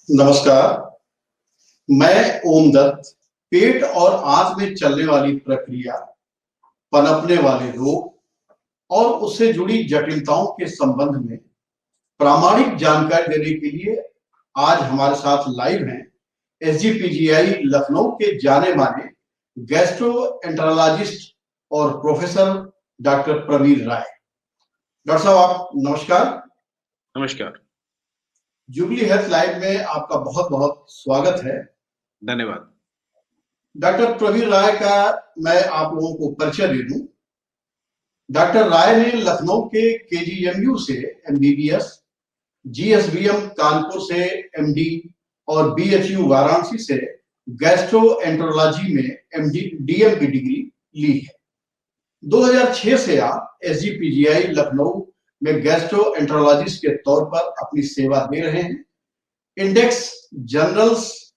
नमस्कार, मैं ओम दत्त। पेट और आंत में चलने वाली प्रक्रिया, पनपने वाले रोग और उससे जुड़ी जटिलताओं के संबंध में प्रामाणिक जानकारी देने के लिए आज हमारे साथ लाइव हैं एसजीपीजीआई लखनऊ के जाने माने गैस्ट्रोएंटरोलॉजिस्ट और प्रोफेसर डॉक्टर प्रवीर राय। डॉक्टर साहब, आप नमस्कार। नमस्कार। जुबली हेल्थ लाइव में आपका बहुत बहुत स्वागत है। धन्यवाद। डॉक्टर प्रवीर राय का मैं आप लोगों को परिचय दे दूं। डॉक्टर राय ने लखनऊ के केजीएमयू से एमबीबीएस, जीएसबीएम कानपुर से एमडी और बीएचयू वाराणसी से गैस्ट्रोएंटरोलॉजी में एमडी डीएम की डिग्री ली है। 2006 से आप एसजीपीजीआई लखनऊ में गैस्ट्रोएंटरोलॉजिस्ट के तौर पर अपनी सेवा दे रहे हैं। इंडेक्स जर्नल्स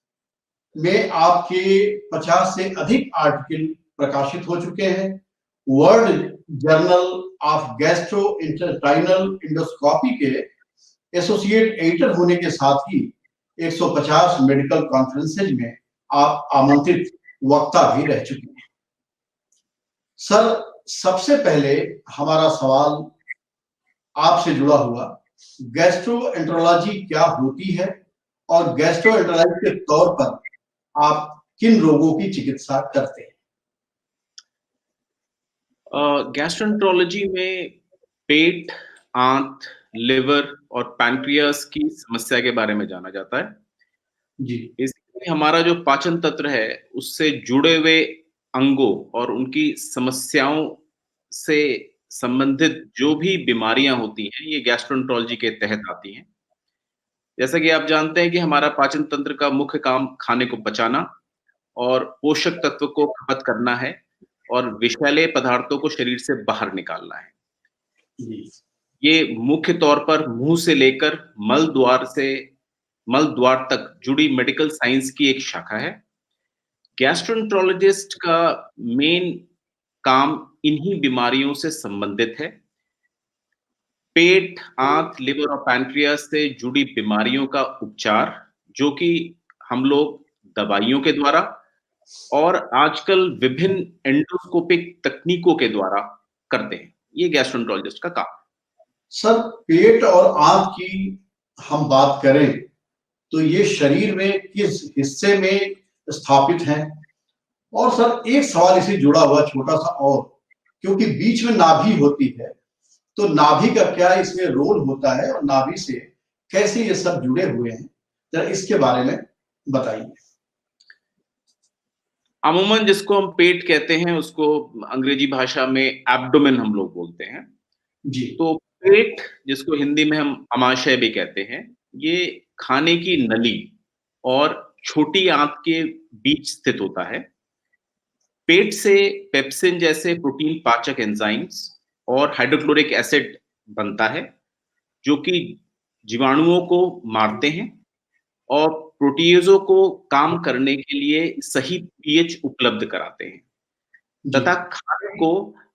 में आपके 50 से अधिक आर्टिकल प्रकाशित हो चुके हैं। World journal of gastrointestinal endoscopy के एसोसिएट एडिटर होने के साथ ही 150 मेडिकल कॉन्फ्रेंसेज में आप आमंत्रित वक्ता भी रह चुके हैं। सर, सबसे पहले हमारा सवाल आपसे जुड़ा हुआ, गैस्ट्रोएंटरोलॉजी क्या होती है और गैस्ट्रोएंटरोलॉजी के तौर पर आप किन रोगों की चिकित्सा करते हैं? गैस्ट्रोएंटरोलॉजी में पेट, आंत, लिवर और पैनक्रियास की समस्या के बारे में जाना जाता है। जी। इसमें हमारा जो पाचन तंत्र है उससे जुड़े हुए अंगों और उनकी समस्याओं से संबंधित जो भी बीमारियां होती हैं ये गैस्ट्रोएंटरोलॉजी के तहत आती हैं। जैसा कि आप जानते हैं कि हमारा पाचन तंत्र का मुख्य काम खाने को पचाना और पोषक तत्व को खपत करना है और विषैले पदार्थों को शरीर से बाहर निकालना है। जी। ये मुख्य तौर पर मुंह से लेकर मल द्वार तक जुड़ी मेडिकल साइंस की एक शाखा है। गैस्ट्रोएंटरोलॉजिस्ट का मेन काम इन्हीं बीमारियों से संबंधित है। पेट, आंत, लिवर और पैनक्रियास से जुड़ी बीमारियों का उपचार, जो कि हम लोग दवाइयों के द्वारा और आजकल विभिन्न एंडोस्कोपिक तकनीकों के द्वारा करते हैं। ये गैस्ट्रोएंटरोलॉजिस्ट का काम। सर, पेट और आंत की हम बात करें तो ये शरीर में किस हिस्से में स्थापित हैं? और सर, एक सवाल इसे जुड़ा हुआ छोटा सा और, क्योंकि बीच में नाभि होती है, तो नाभि का क्या इसमें रोल होता है और नाभि से कैसे ये सब जुड़े हुए हैं, जरा इसके बारे में बताइए। अमूमन जिसको हम पेट कहते हैं उसको अंग्रेजी भाषा में एब्डोमेन हम लोग बोलते हैं। जी। तो पेट, जिसको हिंदी में हम अमाशय भी कहते हैं, ये खाने की नली और छोटी आंत के बीच स्थित होता है। पेट से पेप्सिन जैसे प्रोटीन पाचक एंजाइम्स और हाइड्रोक्लोरिक एसिड बनता है, जो कि जीवाणुओं को मारते हैं और प्रोटीजों को काम करने के लिए सही पीएच उपलब्ध कराते हैं तथा खाने को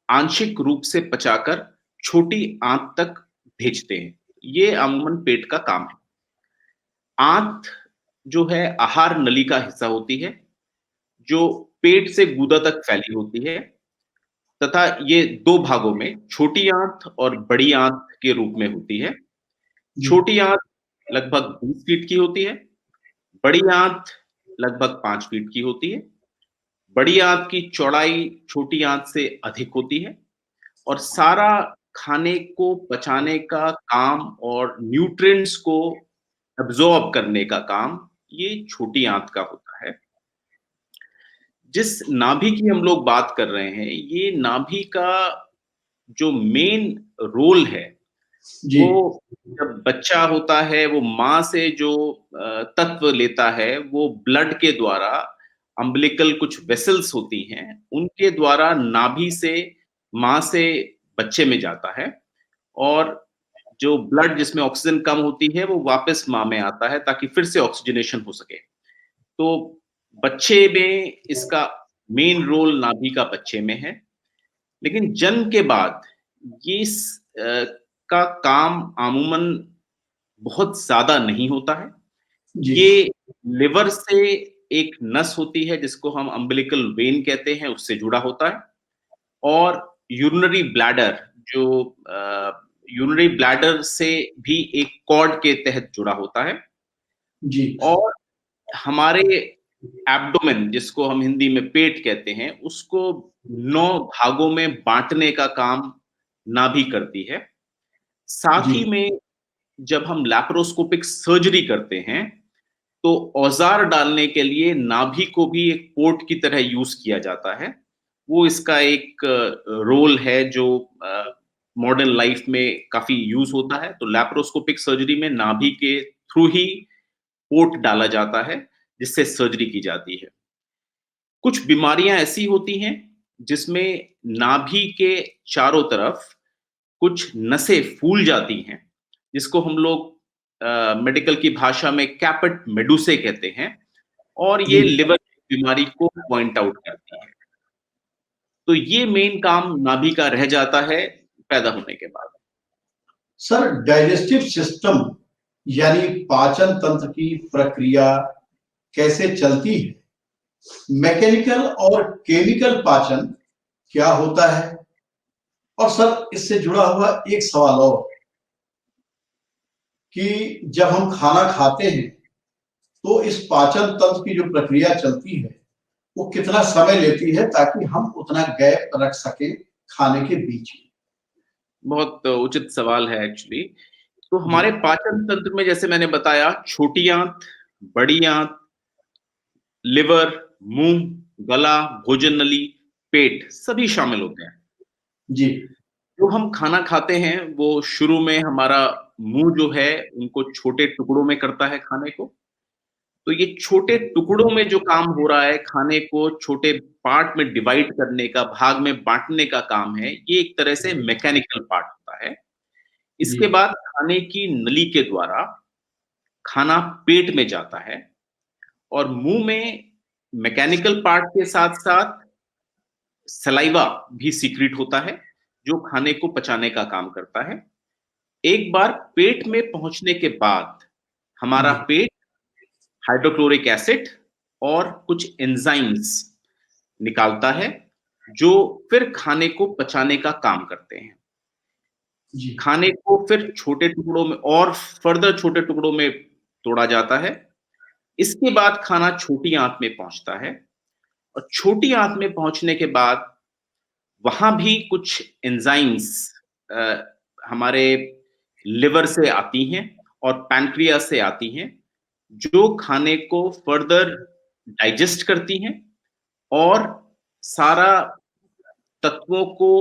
आंशिक रूप से पचाकर छोटी आंत तक भेजते हैं। ये अमूमन पेट का काम है। आंत जो है आहार नली का हिस्सा होती है, जो पेट से गूदा तक फैली होती है तथा ये दो भागों में, छोटी आंत और बड़ी आंत के रूप में होती है। छोटी आंत लगभग 20 फीट की होती है, बड़ी आंत लगभग 5 फीट की होती है। बड़ी आंत की चौड़ाई छोटी आंत से अधिक होती है और सारा खाने को पचाने का काम और न्यूट्रिएंट्स को एब्जॉर्ब करने का काम ये छोटी आंत का होता है। जिस नाभि की हम लोग बात कर रहे हैं, ये नाभि का जो मेन रोल है, वो जब बच्चा होता है वो माँ से जो तत्व लेता है वो ब्लड के द्वारा, अम्बिलिकल कुछ वेसल्स होती हैं, उनके द्वारा नाभि से माँ से बच्चे में जाता है और जो ब्लड जिसमें ऑक्सीजन कम होती है वो वापस माँ में आता है ताकि फिर से ऑक्सीजनेशन हो सके। तो बच्चे में इसका मेन रोल नाभि का बच्चे में है। लेकिन जन्म के बाद ये का काम अमूमन बहुत ज्यादा नहीं होता है। जी ये लिवर से एक नस होती है जिसको हम अम्बिलिकल वेन कहते हैं, उससे जुड़ा होता है। और यूरिनरी ब्लैडर जो यूरिनरी ब्लैडर से भी एक कॉर्ड के तहत जुड़ा होता है। जी और हमारे एब्डोमेन, जिसको हम हिंदी में पेट कहते हैं, उसको 9 भागों में बांटने का काम नाभि करती है। साथ जी ही में जब हम लैप्रोस्कोपिक सर्जरी करते हैं, तो औजार डालने के लिए नाभि को भी एक पोर्ट की तरह यूज किया जाता है। वो इसका एक रोल है जो मॉडर्न लाइफ में काफी यूज होता है। तो लैप्रोस्कोपिक सर्जरी में नाभि के थ्रू ही पोर्ट डाला जाता है, जिससे सर्जरी की जाती है। कुछ बीमारियां ऐसी होती हैं जिसमें नाभि के चारों तरफ कुछ नसें फूल जाती हैं, जिसको हम लोग मेडिकल की भाषा में कैपेट मेडुसे कहते हैं। और जी ये लिवर की बीमारी को पॉइंट आउट करती है। तो ये मेन काम नाभि का रह जाता है पैदा होने के बाद। सर, डाइजेस्टिव सिस्टम यानी पाचन तंत्र की प्रक्रिया कैसे चलती है? मैकेनिकल और केमिकल पाचन क्या होता है? और सर, इससे जुड़ा हुआ एक सवाल और कि जब हम खाना खाते हैं तो इस पाचन तंत्र की जो प्रक्रिया चलती है वो कितना समय लेती है ताकि हम उतना गैप रख सकें खाने के बीच में? बहुत उचित सवाल है एक्चुअली। तो जी हमारे पाचन तंत्र में जैसे मैंने बताया, छोटी आंत, बड़ी आंत, लिवर, मुंह, गला, भोजन नली, पेट सभी शामिल होते हैं। जी जो हम खाना खाते हैं वो शुरू में हमारा मुंह जो है उनको छोटे टुकड़ों में करता है खाने को। तो ये छोटे टुकड़ों में जो काम हो रहा है, खाने को छोटे पार्ट में डिवाइड करने का, भाग में बांटने का काम है, ये एक तरह से मैकेनिकल पार्ट होता है। जी इसके बाद खाने की नली के द्वारा खाना पेट में जाता है और मुंह में मैकेनिकल पार्ट के साथ साथ सलाइवा भी सीक्रेट होता है, जो खाने को पचाने का काम करता है। एक बार पेट में पहुंचने के बाद हमारा जी पेट हाइड्रोक्लोरिक एसिड और कुछ एंजाइम्स निकालता है, जो फिर खाने को पचाने का काम करते हैं। जी खाने को फिर छोटे टुकड़ों में और फर्दर छोटे टुकड़ों में तोड़ा जाता है। इसके बाद खाना छोटी आंत में पहुंचता है और छोटी आंत में पहुंचने के बाद वहां भी कुछ एंजाइम्स हमारे लिवर से आती हैं और पैनक्रियास से आती हैं, जो खाने को फर्दर डाइजेस्ट करती हैं और सारा तत्वों को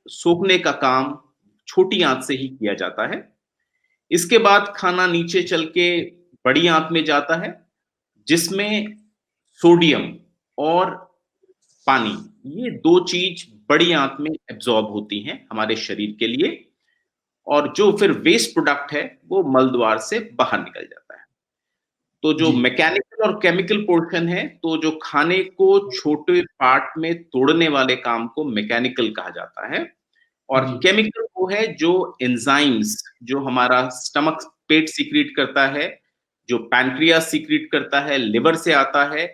सोखने का काम छोटी आंत से ही किया जाता है। इसके बाद खाना नीचे चल के बड़ी आंत में जाता है, जिसमें सोडियम और पानी, ये 2 चीज बड़ी आंत में एब्जॉर्ब होती हैं हमारे शरीर के लिए। और जो फिर वेस्ट प्रोडक्ट है वो मल द्वार से बाहर निकल जाता है। तो जो जी मैकेनिकल और केमिकल पोर्शन है, तो जो खाने को छोटे पार्ट में तोड़ने वाले काम को मैकेनिकल कहा जाता है। और जी केमिकल वो है जो एंजाइम्स, जो हमारा स्टमक पेट सीक्रेट करता है, जो पैनक्रियास सीक्रेट करता है, लिवर से आता है,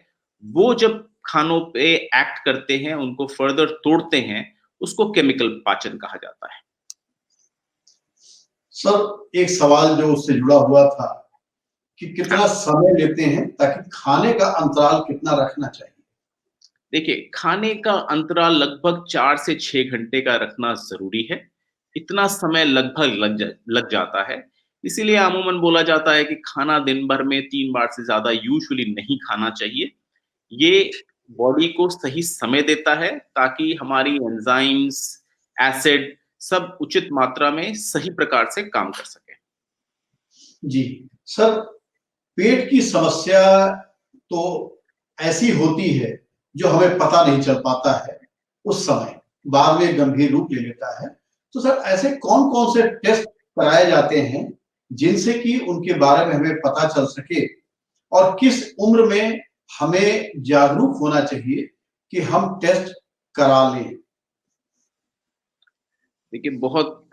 वो जब खानों पे एक्ट करते हैं, उनको फर्दर तोड़ते हैं, उसको केमिकल पाचन कहा जाता है। सर, एक सवाल जो उससे जुड़ा हुआ था कि कितना हाँ, समय लेते हैं ताकि खाने का अंतराल कितना रखना चाहिए? देखिए, खाने का अंतराल लगभग 4 से 6 घंटे का रखना ज़रूरी है। इतना समय लगभग लग जाता है। इसीलिए अमूमन बोला जाता है कि खाना दिन भर में 3 बार से ज़्यादा यूजुअली नहीं खाना चाहिए। ये बॉडी को सही समय देता है ताकि हमारी एंजाइम्स, एसिड सब उचित मात्रा में सही प्रकार से काम कर सकें। जी सर, पेट की समस्या तो ऐसी होती है जो हमें पता नहीं चल पाता है उस समय, बाद में गंभीर रूप ले लेता है। तो सर, ऐसे कौन-कौन से टेस्ट कराए जाते हैं जिनसे कि उनके बारे में हमें पता चल सके और किस उम्र में हमें जागरूक होना चाहिए कि हम टेस्ट करा लें? देखिए, बहुत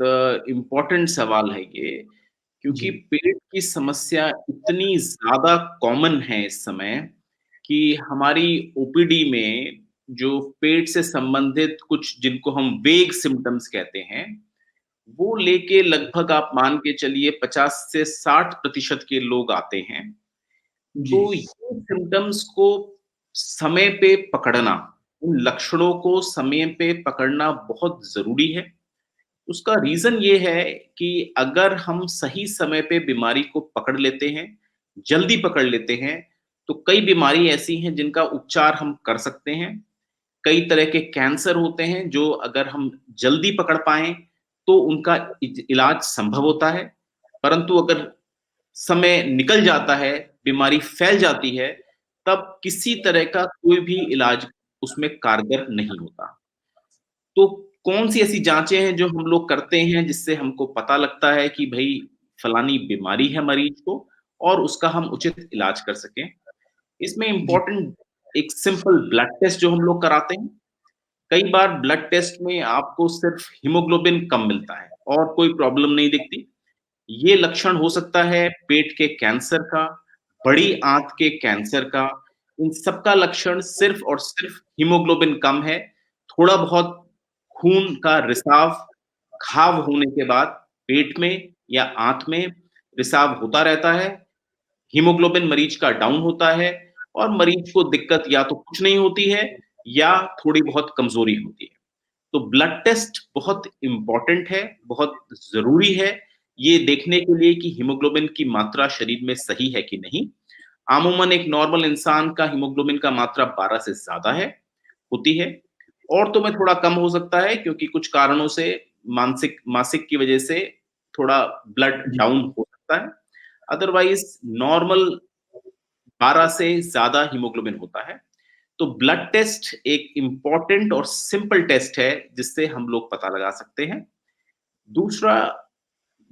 इम्पोर्टेंट सवाल है ये, क्योंकि जी, पेट की समस्या इतनी ज़्यादा कॉमन है इस समय कि हमारी ओपीडी में जो पेट से संबंधित कुछ जिनको हम वेग सिम्पटम्स कहते हैं, वो लेके लगभग आप मान के चलिए 50 से 60% के लोग आते हैं। जी, तो ये सिम्पटम्स को समय पे पकड़ना, उन लक्षणों को समय पे पकड़ना बहुत ज़रूरी है। उसका रीज़न ये है कि अगर हम सही समय पे बीमारी को पकड़ लेते हैं, जल्दी पकड़ लेते हैं, तो कई बीमारी ऐसी हैं जिनका उपचार हम कर सकते हैं। कई तरह के कैंसर होते हैं जो अगर हम जल्दी पकड़ पाएँ, तो उनका इलाज संभव होता है। परंतु अगर समय निकल जाता है, बीमारी फैल जाती है, तब किसी तरह का कोई भी इलाज उसमें कारगर नहीं होता। तो कौन-सी ऐसी जाँचें हैं जो हम लोग करते हैं जिससे हमको पता लगता है कि भई फलानी बीमारी है मरीज को और उसका हम उचित इलाज कर सकें? इसमें जी, इम्पोर्टेंट एक सिंपल ब्लड टेस्ट जो हम लोग कराते हैं। कई बार ब्लड टेस्ट में आपको सिर्फ हीमोग्लोबिन कम मिलता है और कोई प्रॉब्लम नहीं दिखती। ये लक्षण हो सकता है पेट के कैंसर का, बड़ी आंत के कैंसर का। इन सब का लक्षण सिर्फ़ और सिर्फ़ हीमोग्लोबिन कम है। थोड़ा बहुत खून का रिसाव, घाव होने के बाद पेट में या आंत में रिसाव होता रहता है। हीमोग्लोबिन मरीज का डाउन होता है और मरीज को दिक्कत या तो कुछ नहीं होती है या थोड़ी बहुत कमज़ोरी होती है। तो ब्लड टेस्ट बहुत इम्पोर्टेंट है, बहुत ज़रूरी है, ये देखने के लिए कि हीमोग्लोबिन की मात्रा शरीर में सही है कि नहीं। अमूमन एक नॉर्मल इंसान का हीमोग्लोबिन का मात्रा 12 से ज़्यादा है, होती है। औरतों में थोड़ा कम हो सकता है क्योंकि कुछ कारणों से मासिक की वजह से थोड़ा ब्लड जी, डाउन हो सकता है। अदरवाइज़ नॉर्मल 12 से ज़्यादा हीमोग्लोबिन होता है। तो ब्लड टेस्ट एक इम्पोर्टेंट और सिंपल टेस्ट है जिससे हम लोग पता लगा सकते हैं। दूसरा,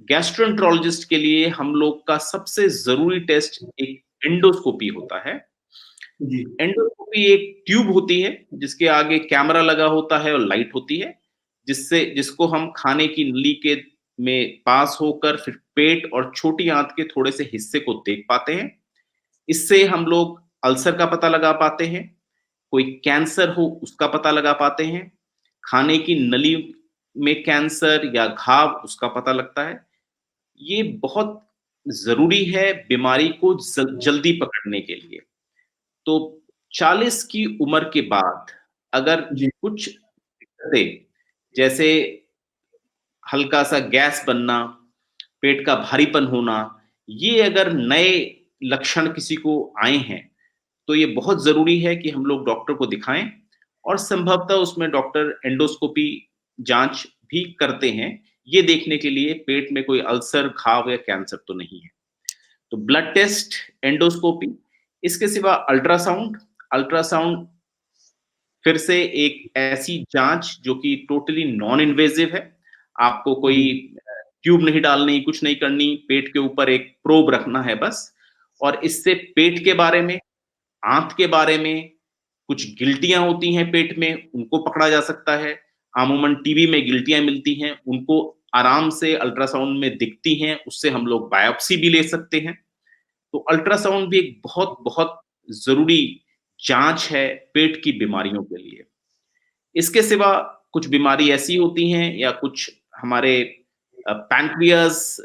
गैस्ट्रोएंटरोलॉजिस्ट के लिए हम लोग का सबसे ज़रूरी टेस्ट एक एंडोस्कोपी होता है। जी, एंडोस्कोपी एक ट्यूब होती है जिसके आगे कैमरा लगा होता है और लाइट होती है, जिसको हम खाने की नली के में पास होकर फिर पेट और छोटी आंत के थोड़े से हिस्से को देख पाते हैं। इससे हम लोग अल्सर का पता लगा पाते हैं, कोई कैंसर हो उसका पता लगा पाते हैं, खाने की नली में कैंसर या घाव उसका पता लगता है। ये बहुत ज़रूरी है बीमारी को जल्दी पकड़ने के लिए। तो 40 की उम्र के बाद अगर जी, कुछ दिक्कतें जैसे हल्का-सा गैस बनना, पेट का भारीपन होना, ये अगर नए लक्षण किसी को आए हैं, तो ये बहुत ज़रूरी है कि हम लोग डॉक्टर को दिखाएँ और संभवतः उसमें डॉक्टर एंडोस्कोपी जाँच भी करते हैं, ये देखने के लिए पेट में कोई अल्सर, घाव या कैंसर तो नहीं है। तो ब्लड टेस्ट, एंडोस्कोपी, इसके सिवा अल्ट्रासाउंड, अल्ट्रासाउंड फिर से एक ऐसी जाँच जो कि टोटली नॉन इन्वेसिव है। आपको कोई जी, ट्यूब नहीं डालनी, कुछ नहीं करनी, पेट के ऊपर एक प्रोब रखना है बस और इससे पेट के बारे में, आँत के बारे में, कुछ गिल्टियाँ होती हैं पेट में, उनको पकड़ा जा सकता है। अमूमन टीवी में गिल्टियाँ मिलती हैं, उनको आराम से अल्ट्रासाउंड में दिखती हैं, उससे हम लोग बायोप्सी भी ले सकते हैं। तो अल्ट्रासाउंड भी एक बहुत-बहुत ज़रूरी जाँच है पेट की बीमारियों के लिए। इसके सिवा कुछ बीमारी ऐसी होती हैं या कुछ हमारे पैनक्रियाज़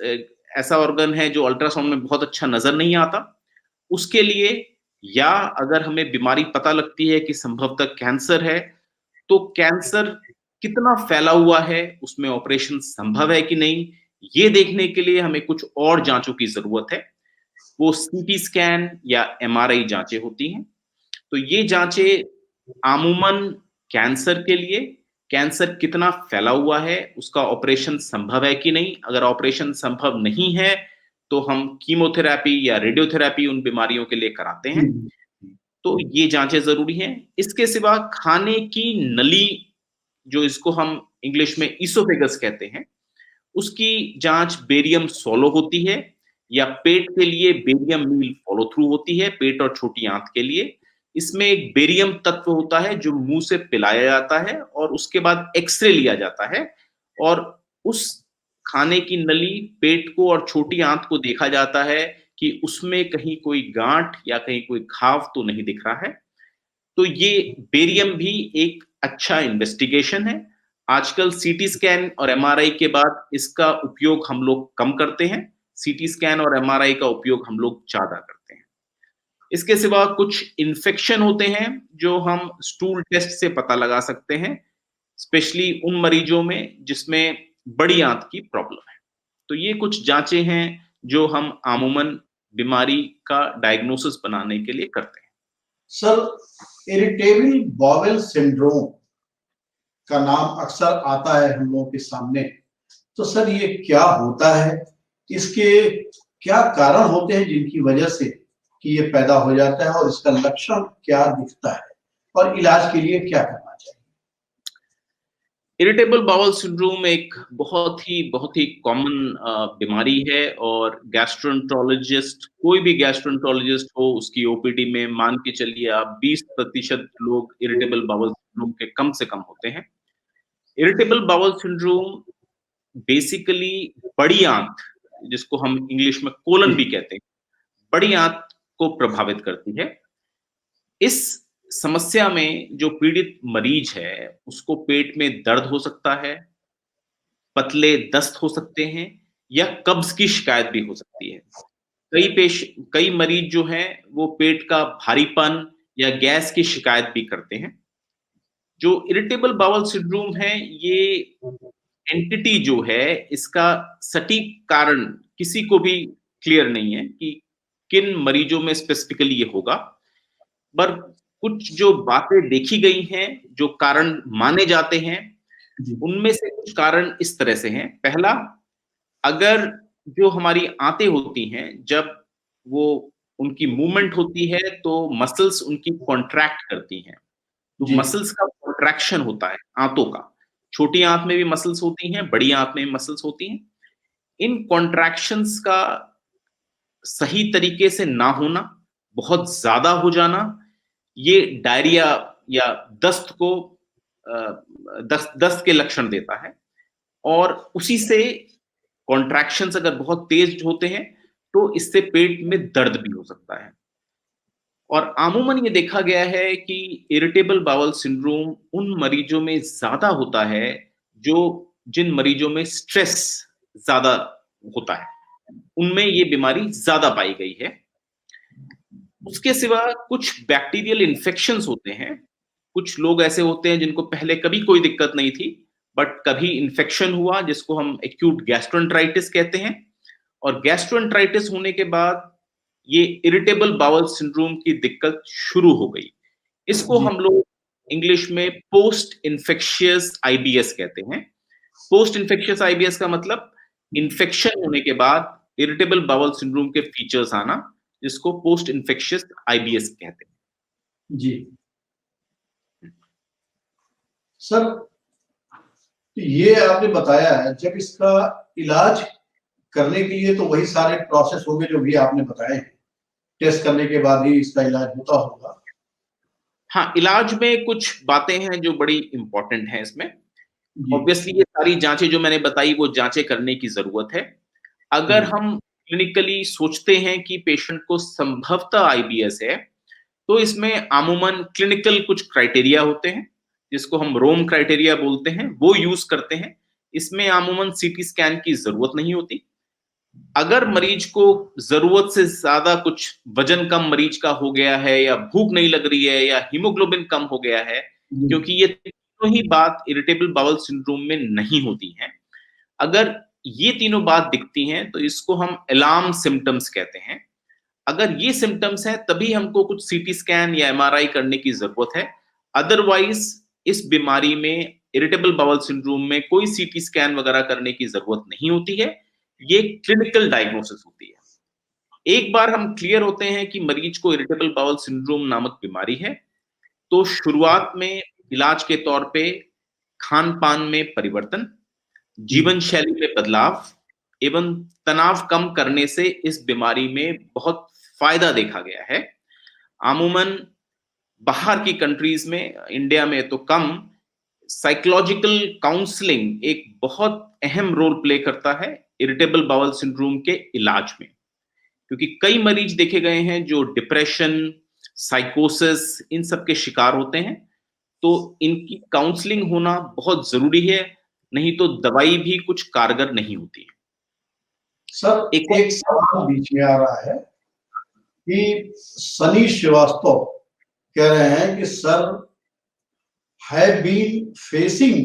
ऐसा ऑर्गन है जो अल्ट्रासाउंड में बहुत अच्छा नज़र नहीं आता। उसके लिए या अगर हमें बीमारी पता लगती है कि संभवतः कैंसर है, तो कैंसर कितना फैला हुआ है, उसमें ऑपरेशन संभव है कि नहीं, ये देखने के लिए हमें कुछ और जाँचों की ज़रूरत है। वो सीटी स्कैन या एमआरआई जाँचें होती हैं। तो ये जाँचें अमूमन कैंसर के लिए, कैंसर कितना फैला हुआ है, उसका ऑपरेशन संभव है कि नहीं, अगर ऑपरेशन संभव नहीं है, तो हम कीमोथेरेपी या रेडियोथेरेपी उन बीमारियों के लिए कराते जी, हैं। जी, तो ये जाँचें ज़रूरी हैं। इसके सिवा खाने की नली जो इसको हम इंग्लिश में ईसोफेगस कहते हैं, उसकी जाँच बेरियम सोलो होती है या पेट के लिए बेरियम मील फॉलो थ्रू होती है, पेट और छोटी आँत के लिए। इसमें एक बेरियम तत्व होता है जो मुँह से पिलाया जाता है और उसके बाद एक्स-रे लिया जाता है और उस खाने की नली, पेट को और छोटी आंत को देखा जाता है कि उसमें कहीं कोई गांठ या कहीं कोई घाव तो नहीं दिख रहा है। तो ये बेरियम भी एक अच्छा इन्वेस्टिगेशन है। आजकल सीटी स्कैन और एमआरआई के बाद इसका उपयोग हम लोग कम करते हैं। सीटी स्कैन और एमआरआई का उपयोग हम लोग ज्यादा करते हैं। इसके सिवा कुछ इन्फेक्शन होते हैं जो हम स्टूल टेस्ट से पता लगा सकते हैं, स्पेशली उन मरीजों में जिसमें बड़ी आंत की प्रॉब्लम है। तो ये कुछ जांचें हैं जो हम आमूमन बीमारी का डायग्नोसिस बनाने के लिए करते हैं। सर, इरिटेबल बॉवेल सिंड्रोम का नाम अक्सर आता है हम लोगों के सामने, तो सर ये क्या होता है, इसके क्या कारण होते हैं जिनकी वजह से कि ये पैदा हो जाता है, और इसका लक्षण क्या दिखता है और इलाज के लिए क्या करना चाहिए? इरिटेबल बाउल सिंड्रोम एक बहुत ही कॉमन बीमारी है और गैस्ट्रोएंटरोलॉजिस्ट, कोई भी गैस्ट्रोएंटरोलॉजिस्ट हो, उसकी ओपीडी में मान के चलिए आप 20% लोग इरिटेबल बाउल सिंड्रोम के कम से कम होते हैं। इरिटेबल बाउल सिंड्रोम बेसिकली बड़ी आंत, जिसको हम इंग्लिश में कोलन भी कहते हैं, बड़ी आंत को प्रभावित करती है। इस समस्या में जो पीड़ित मरीज है, उसको पेट में दर्द हो सकता है, पतले दस्त हो सकते हैं या कब्ज की शिकायत भी हो सकती है। कई मरीज जो हैं वो पेट का भारीपन या गैस की शिकायत भी करते हैं। जो इरिटेबल बाउल सिंड्रोम है, ये एंटिटी जो है, इसका सटीक कारण किसी को भी क्लियर नहीं है कि किन मरीजों में स्पेसिफिकली ये होगा। पर कुछ जो बातें देखी गई हैं, जो कारण माने जाते हैं, जी। उनमें से कुछ कारण इस तरह से हैं। पहला, अगर जो हमारी आंतें होती हैं, जब वो उनकी मूवमेंट होती है तो मसल्स उनकी कॉन्ट्रैक्ट करती हैं। तो जी। मसल्स का कॉन्ट्रैक्शन होता है आंतों का। छोटी आंत में भी मसल्स होती हैं, बड़ी आंत में भी मसल्स होती हैं। इन कॉन्ट्रैक्शंस का सही तरीके से ना होना, बहुत ज्यादा हो जाना, ये डायरिया या दस्त को दस्त के लक्षण देता है। और उसी से कॉन्ट्रैक्शंस अगर बहुत तेज होते हैं तो इससे पेट में दर्द भी हो सकता है। और आमूमन ये देखा गया है कि इरिटेबल बाउल सिंड्रोम उन मरीजों में ज्यादा होता है जो जिन मरीजों में स्ट्रेस ज्यादा होता है, उनमें ये बीमारी ज्यादा पाई गई है। उसके सिवा कुछ बैक्टीरियल इन्फेक्शंस होते हैं। कुछ लोग ऐसे होते हैं जिनको पहले कभी कोई दिक्कत नहीं थी, बट कभी इन्फेक्शन हुआ जिसको हम एक्यूट गैस्ट्रोएंटराइटिस कहते हैं, और गैस्ट्रोएंटराइटिस होने के बाद ये इरिटेबल बाउल सिंड्रोम की दिक्कत शुरू हो गई। इसको जी। हम लोग इंग्लिश में पोस्ट इन्फेक्शियस आईबीएस कहते हैं। पोस्ट इन्फेक्शियस आईबीएस का मतलब इन्फेक्शन होने के बाद इरिटेबल बाउल सिंड्रोम के फीचर्स आना, जिसको पोस्ट इन्फेक्शियस आईबीएस कहते जी। हैं। सर, ये आपने बताया है, जब इसका इलाज करने के लिए तो वही सारे प्रोसेस हो गए जो भी आपने बताए हैं, टेस्ट करने के बाद ही इसका इलाज होता होगा। हाँ, इलाज में कुछ बातें हैं जो बड़ी इंपॉर्टेंट हैं इसमें। जी। ऑब्वियसली ये सारी जांचें जो मैंने बताई वो जांचें करने की जरूरत है। अगर जी। हम क्लिनिकली सोचते हैं कि पेशेंट को संभवतः आईबीएस है, तो इसमें आमूमन क्लिनिकल कुछ क्राइटेरिया होते हैं, जिसको हम रोम क्राइटेरिया बोलते हैं, वो यूज करते हैं। इसमें आमूमन सीटी स्कैन की जरूरत नहीं होती। अगर मरीज को जरूरत से ज्यादा कुछ वजन कम मरीज का हो गया है, या भूख नहीं लग रही है, या हीमोग्लोबिन कम हो गया है, जी। क्योंकि ये तीनों ही बात इरिटेबल बाउल सिंड्रोम में नहीं होती हैं। अगर ये तीनों बात दिखती हैं तो इसको हम अलार्म सिम्टम्स कहते हैं। अगर ये सिम्टम्स हैं तभी हमको कुछ सीटी स्कैन या एमआरआई करने की जरूरत है। अदरवाइज इस बीमारी में, इरिटेबल बाउल सिंड्रोम में, कोई सीटी स्कैन वगैरह करने की जरूरत नहीं होती है। ये क्लिनिकल डायग्नोसिस होती है। एक बार हम क्लियर होते हैं कि मरीज को इरिटेबल बाउल सिंड्रोम नामक बीमारी है, तो शुरुआत में इलाज के तौर पे खान पान में परिवर्तन, जीवन शैली में बदलाव एवं तनाव कम करने से इस बीमारी में बहुत फायदा देखा गया है। आमूमन बाहर की कंट्रीज में, इंडिया में तो कम, साइकोलॉजिकल काउंसलिंग एक बहुत अहम रोल प्ले करता है इरिटेबल बाउल सिंड्रोम के इलाज में, क्योंकि कई मरीज देखे गए हैं जो डिप्रेशन, साइकोसिस इन सब के शिकार होते हैं। तो इनकी काउंसलिंग होना बहुत जरूरी है, नहीं तो दवाई भी कुछ कारगर नहीं होती है। सर एक एक सवाल बीच में आ रहा है कि सनी श्रीवास्तव कह रहे हैं कि सर have been facing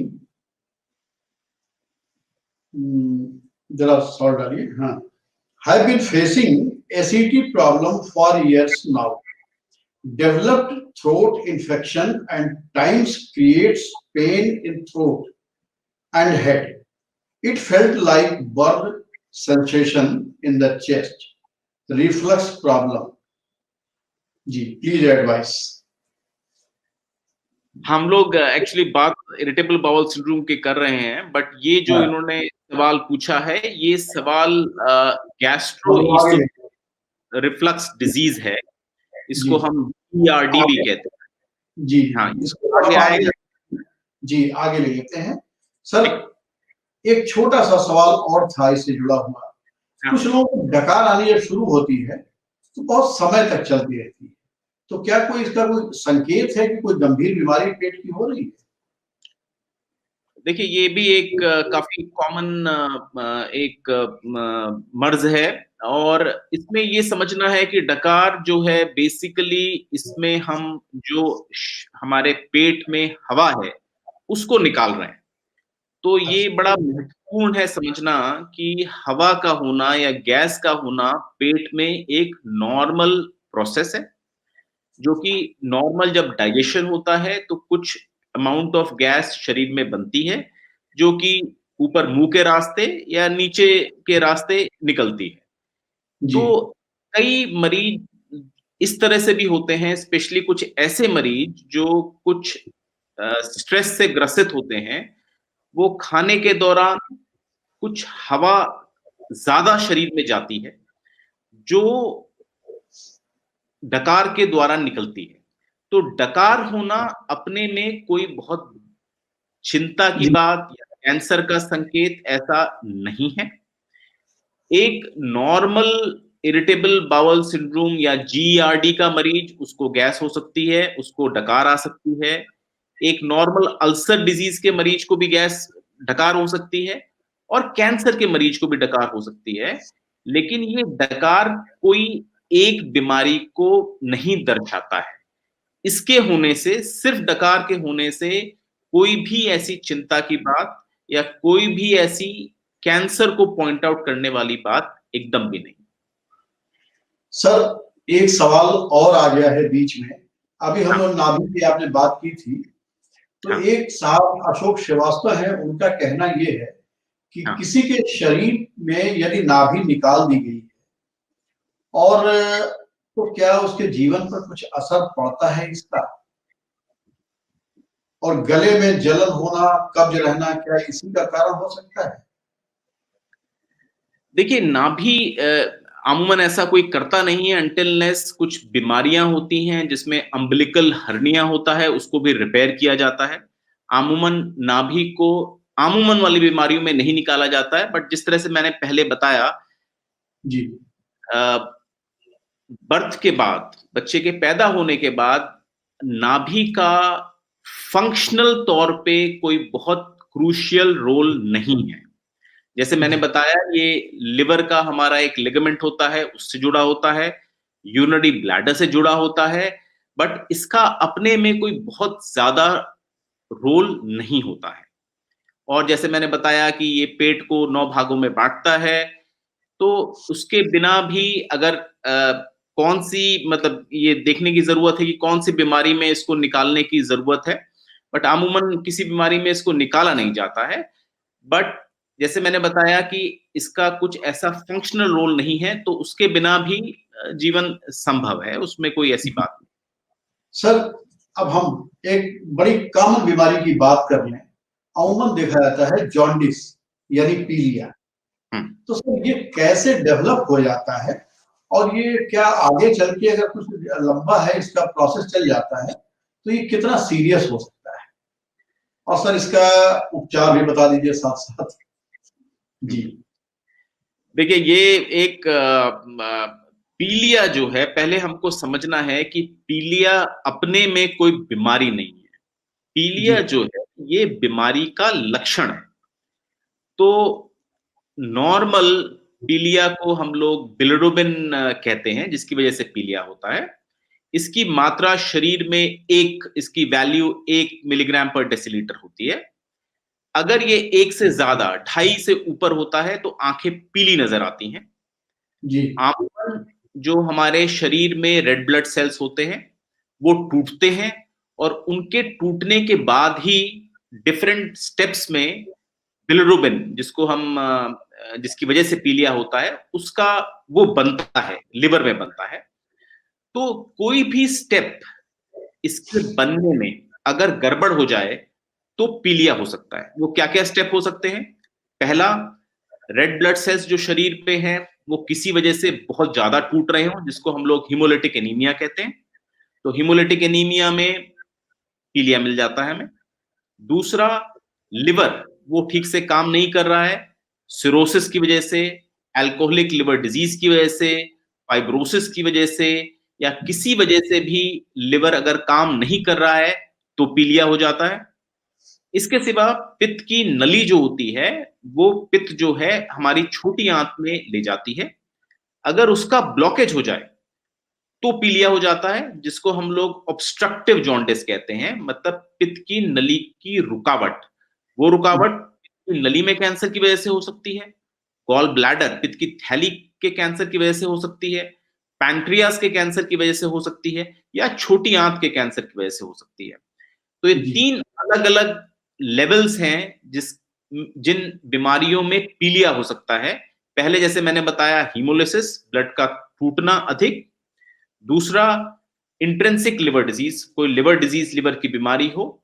जरा सॉल्व डालिए, हाँ, have been facing acidity problem for years now, developed throat infection and times creates pain in throat and head. It felt like burn sensation in the chest, reflux problem. जी please advise. हम लोग actually बात irritable bowel syndrome के कर रहे हैं, but ये जो हाँ। इन्होंने सवाल पूछा है, ये सवाल गैस्ट्रो आगे रिफ्लक्स डिजीज है, इसको जी हम GERD भी कहते हैं। जी हाँ, इसको आगे हम आएगा। जी आगे ले लेते हैं। सर एक छोटा सा सवाल और था इससे जुड़ा हुआ। हाँ। कुछ लोगों को डकार आनी जब शुरू होती है तो बहुत समय तक चलती रहती है, तो क्या कोई इसका कोई संकेत है कि कोई गंभीर बीमारी पेट की हो रही है? देखिए, ये भी एक काफी कॉमन एक मर्ज है, और इसमें ये समझना है कि डकार जो है बेसिकली इसमें हम जो हमारे पेट में हवा है उसको निकाल रहे हैं। तो ये बड़ा महत्वपूर्ण है समझना कि हवा का होना या गैस का होना पेट में एक नॉर्मल प्रोसेस है, जो कि नॉर्मल जब डाइजेशन होता है तो कुछ अमाउंट ऑफ गैस शरीर में बनती है, जो कि ऊपर मुंह के रास्ते या नीचे के रास्ते निकलती है। जी तो कई मरीज इस तरह से भी होते हैं, स्पेशली कुछ ऐसे मरीज जो कुछ स्ट्रेस से ग्रसित होते हैं, वो खाने के दौरान कुछ हवा ज्यादा शरीर में जाती है, जो डकार के द्वारा निकलती है। तो डकार होना अपने में कोई बहुत चिंता की जी बात या कैंसर का संकेत ऐसा नहीं है। एक नॉर्मल इरिटेबल बाउल सिंड्रोम या GERD का मरीज, उसको गैस हो सकती है, उसको डकार आ सकती है। एक नॉर्मल अल्सर डिजीज के मरीज को भी गैस डकार हो सकती है, और कैंसर के मरीज को भी डकार हो सकती है। लेकिन ये डकार कोई एक बीमारी को नहीं दर्शाता है। इसके होने से, सिर्फ डकार के होने से कोई भी ऐसी चिंता की बात या कोई भी ऐसी कैंसर को पॉइंट आउट करने वाली बात एकदम भी नहीं। सर एक सवाल और आ गया है बीच में। अभी हम लोग नाभि की आपने बात की थी, तो एक साहब अशोक श्रीवास्तव है, उनका कहना ये है कि किसी के शरीर में यदि नाभि निकाल दी गई है और तो क्या उसके जीवन पर कुछ असर पड़ता है इसका? और गले में जलन होना, कब्ज रहना, क्या इसी का कारण हो सकता है? देखिए, नाभि अमूमन ऐसा कोई करता नहीं है अनटिल कुछ बीमारियां होती हैं जिसमें अम्बिलिकल हर्निया होता है, उसको भी रिपेयर किया जाता है। अमूमन नाभि को अमूमन वाली बीमारियों में नहीं निकाला जाता है, बट जिस तरह से मैंने पहले बताया, जी बर्थ के बाद, बच्चे के पैदा होने के बाद नाभि का फंक्शनल तौर पे कोई बहुत क्रूशियल रोल नहीं है। जैसे मैंने बताया, ये लिवर का हमारा एक लिगामेंट होता है, उससे जुड़ा होता है, यूरिनरी ब्लैडर से जुड़ा होता है, बट इसका अपने में कोई बहुत ज्यादा रोल नहीं होता है। और जैसे मैंने बताया कि ये पेट को 9 भागों में बांटता है, तो उसके बिना भी अगर कौन सी, मतलब ये देखने की जरूरत है कि कौन सी बीमारी में इसको निकालने की जरूरत है, बट अमूमन किसी बीमारी में इसको निकाला नहीं जाता है। बट जैसे मैंने बताया कि इसका कुछ ऐसा फंक्शनल रोल नहीं है, तो उसके बिना भी जीवन संभव है, उसमें कोई ऐसी बात नहीं। सर अब हम एक बड़ी कॉमन बीमारी की बात कर लें। अमूमन देखा जाता है जॉन्डिस यानी पीलिया। तो सर ये कैसे डेवलप हो जाता है, और ये क्या आगे चल के अगर कुछ लंबा है इसका प्रोसेस चल जाता है तो ये कितना सीरियस हो सकता है, और सर इसका उपचार भी बता दीजिए साथ साथ। जी। देखिए, ये एक पीलिया जो है, पहले हमको समझना है कि पीलिया अपने में कोई बीमारी नहीं है। जी। पीलिया जो है ये बीमारी का लक्षण है। तो नॉर्मल पीलिया को हम लोग बिलिरुबिन कहते हैं, जिसकी वजह से पीलिया होता है। इसकी मात्रा शरीर में इसकी वैल्यू 1 मिलीग्राम पर डेसिलीटर होती है। अगर ये 1 से ज्यादा 2.5 से ऊपर होता है तो आंखें पीली नजर आती हैं। जी। आमतौर जो हमारे शरीर में रेड ब्लड सेल्स होते हैं वो टूटते हैं, और उनके टूटने के बाद ही डिफरेंट स्टेप्स में बिलिरुबिन, जिसकी वजह से पीलिया होता है, उसका वो बनता है, लिवर में बनता है। तो कोई भी स्टेप इसके बनने में अगर गड़बड़ हो जाए तो पीलिया हो सकता है। वो क्या क्या स्टेप हो सकते हैं? पहला, रेड ब्लड सेल्स जो शरीर पे हैं वो किसी वजह से बहुत ज्यादा टूट रहे हो, जिसको हम लोग हिमोलिटिक एनीमिया कहते हैं। तो हिमोलिटिक एनीमिया में पीलिया मिल जाता है हमें। दूसरा, लिवर वो ठीक से काम नहीं कर रहा है, सिरोसिस की वजह से, अल्कोहलिक लिवर डिजीज की वजह से, फाइब्रोसिस की वजह से, या किसी वजह से भी लिवर अगर काम नहीं कर रहा है तो पीलिया हो जाता है। इसके सिवा पित्त की नली जो होती है, वो पित्त जो है हमारी छोटी आंत में ले जाती है। अगर उसका ब्लॉकेज हो जाए तो पीलिया हो जाता है, जिसको हम लोग ऑब्स्ट्रक्टिव जॉन्डिस कहते हैं, मतलब पित्त की नली की रुकावट। वो रुकावट पित्त की नली में कैंसर की वजह से हो सकती है, गॉल ब्लैडर पित्त की थैली के कैंसर की वजह से हो सकती है, पैंक्रियास के कैंसर की वजह से हो सकती है, या छोटी आंत के कैंसर की वजह से हो सकती है। तो ये जी। 3 अलग-अलग लेवल्स हैं जिन बीमारियों में पीलिया हो सकता है। पहले जैसे मैंने बताया, हीमोलिसिस, ब्लड का टूटना अधिक। दूसरा, इंट्रिंसिक लिवर डिजीज, कोई लिवर डिजीज, लिवर की बीमारी हो।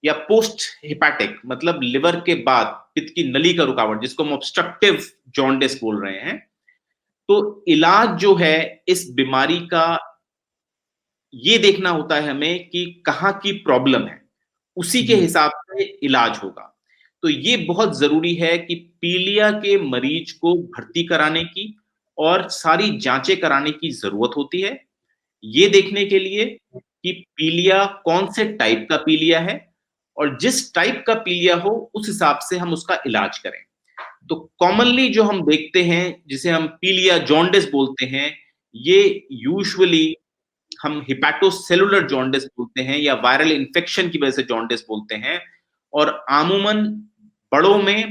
या पोस्ट हिपैटिक, मतलब लिवर के बाद पित्त की नली का रुकावट, जिसको हम ऑब्स्ट्रक्टिव जॉन्डिस बोल रहे हैं। तो इलाज जो है इस बीमारी का, ये देखना होता है हमें कि कहाँ की प्रॉब्लम है, उसी के जी। हिसाब से इलाज होगा। तो ये बहुत जरूरी है कि पीलिया के मरीज को भर्ती कराने की और सारी जांचें कराने की जरूरत होती है, ये देखने के लिए कि पीलिया कौन से टाइप का पीलिया है, और जिस टाइप का पीलिया हो उस हिसाब से हम उसका इलाज करें। तो कॉमनली जो हम देखते हैं, जिसे हम पीलिया जॉन्डिस बोलते हैं, ये यूजुअली हम हिपैटोसेलुलर जॉन्डिस बोलते हैं, या वायरल इन्फेक्शन की वजह से जॉन्डिस बोलते हैं। और अमूमन बड़ों में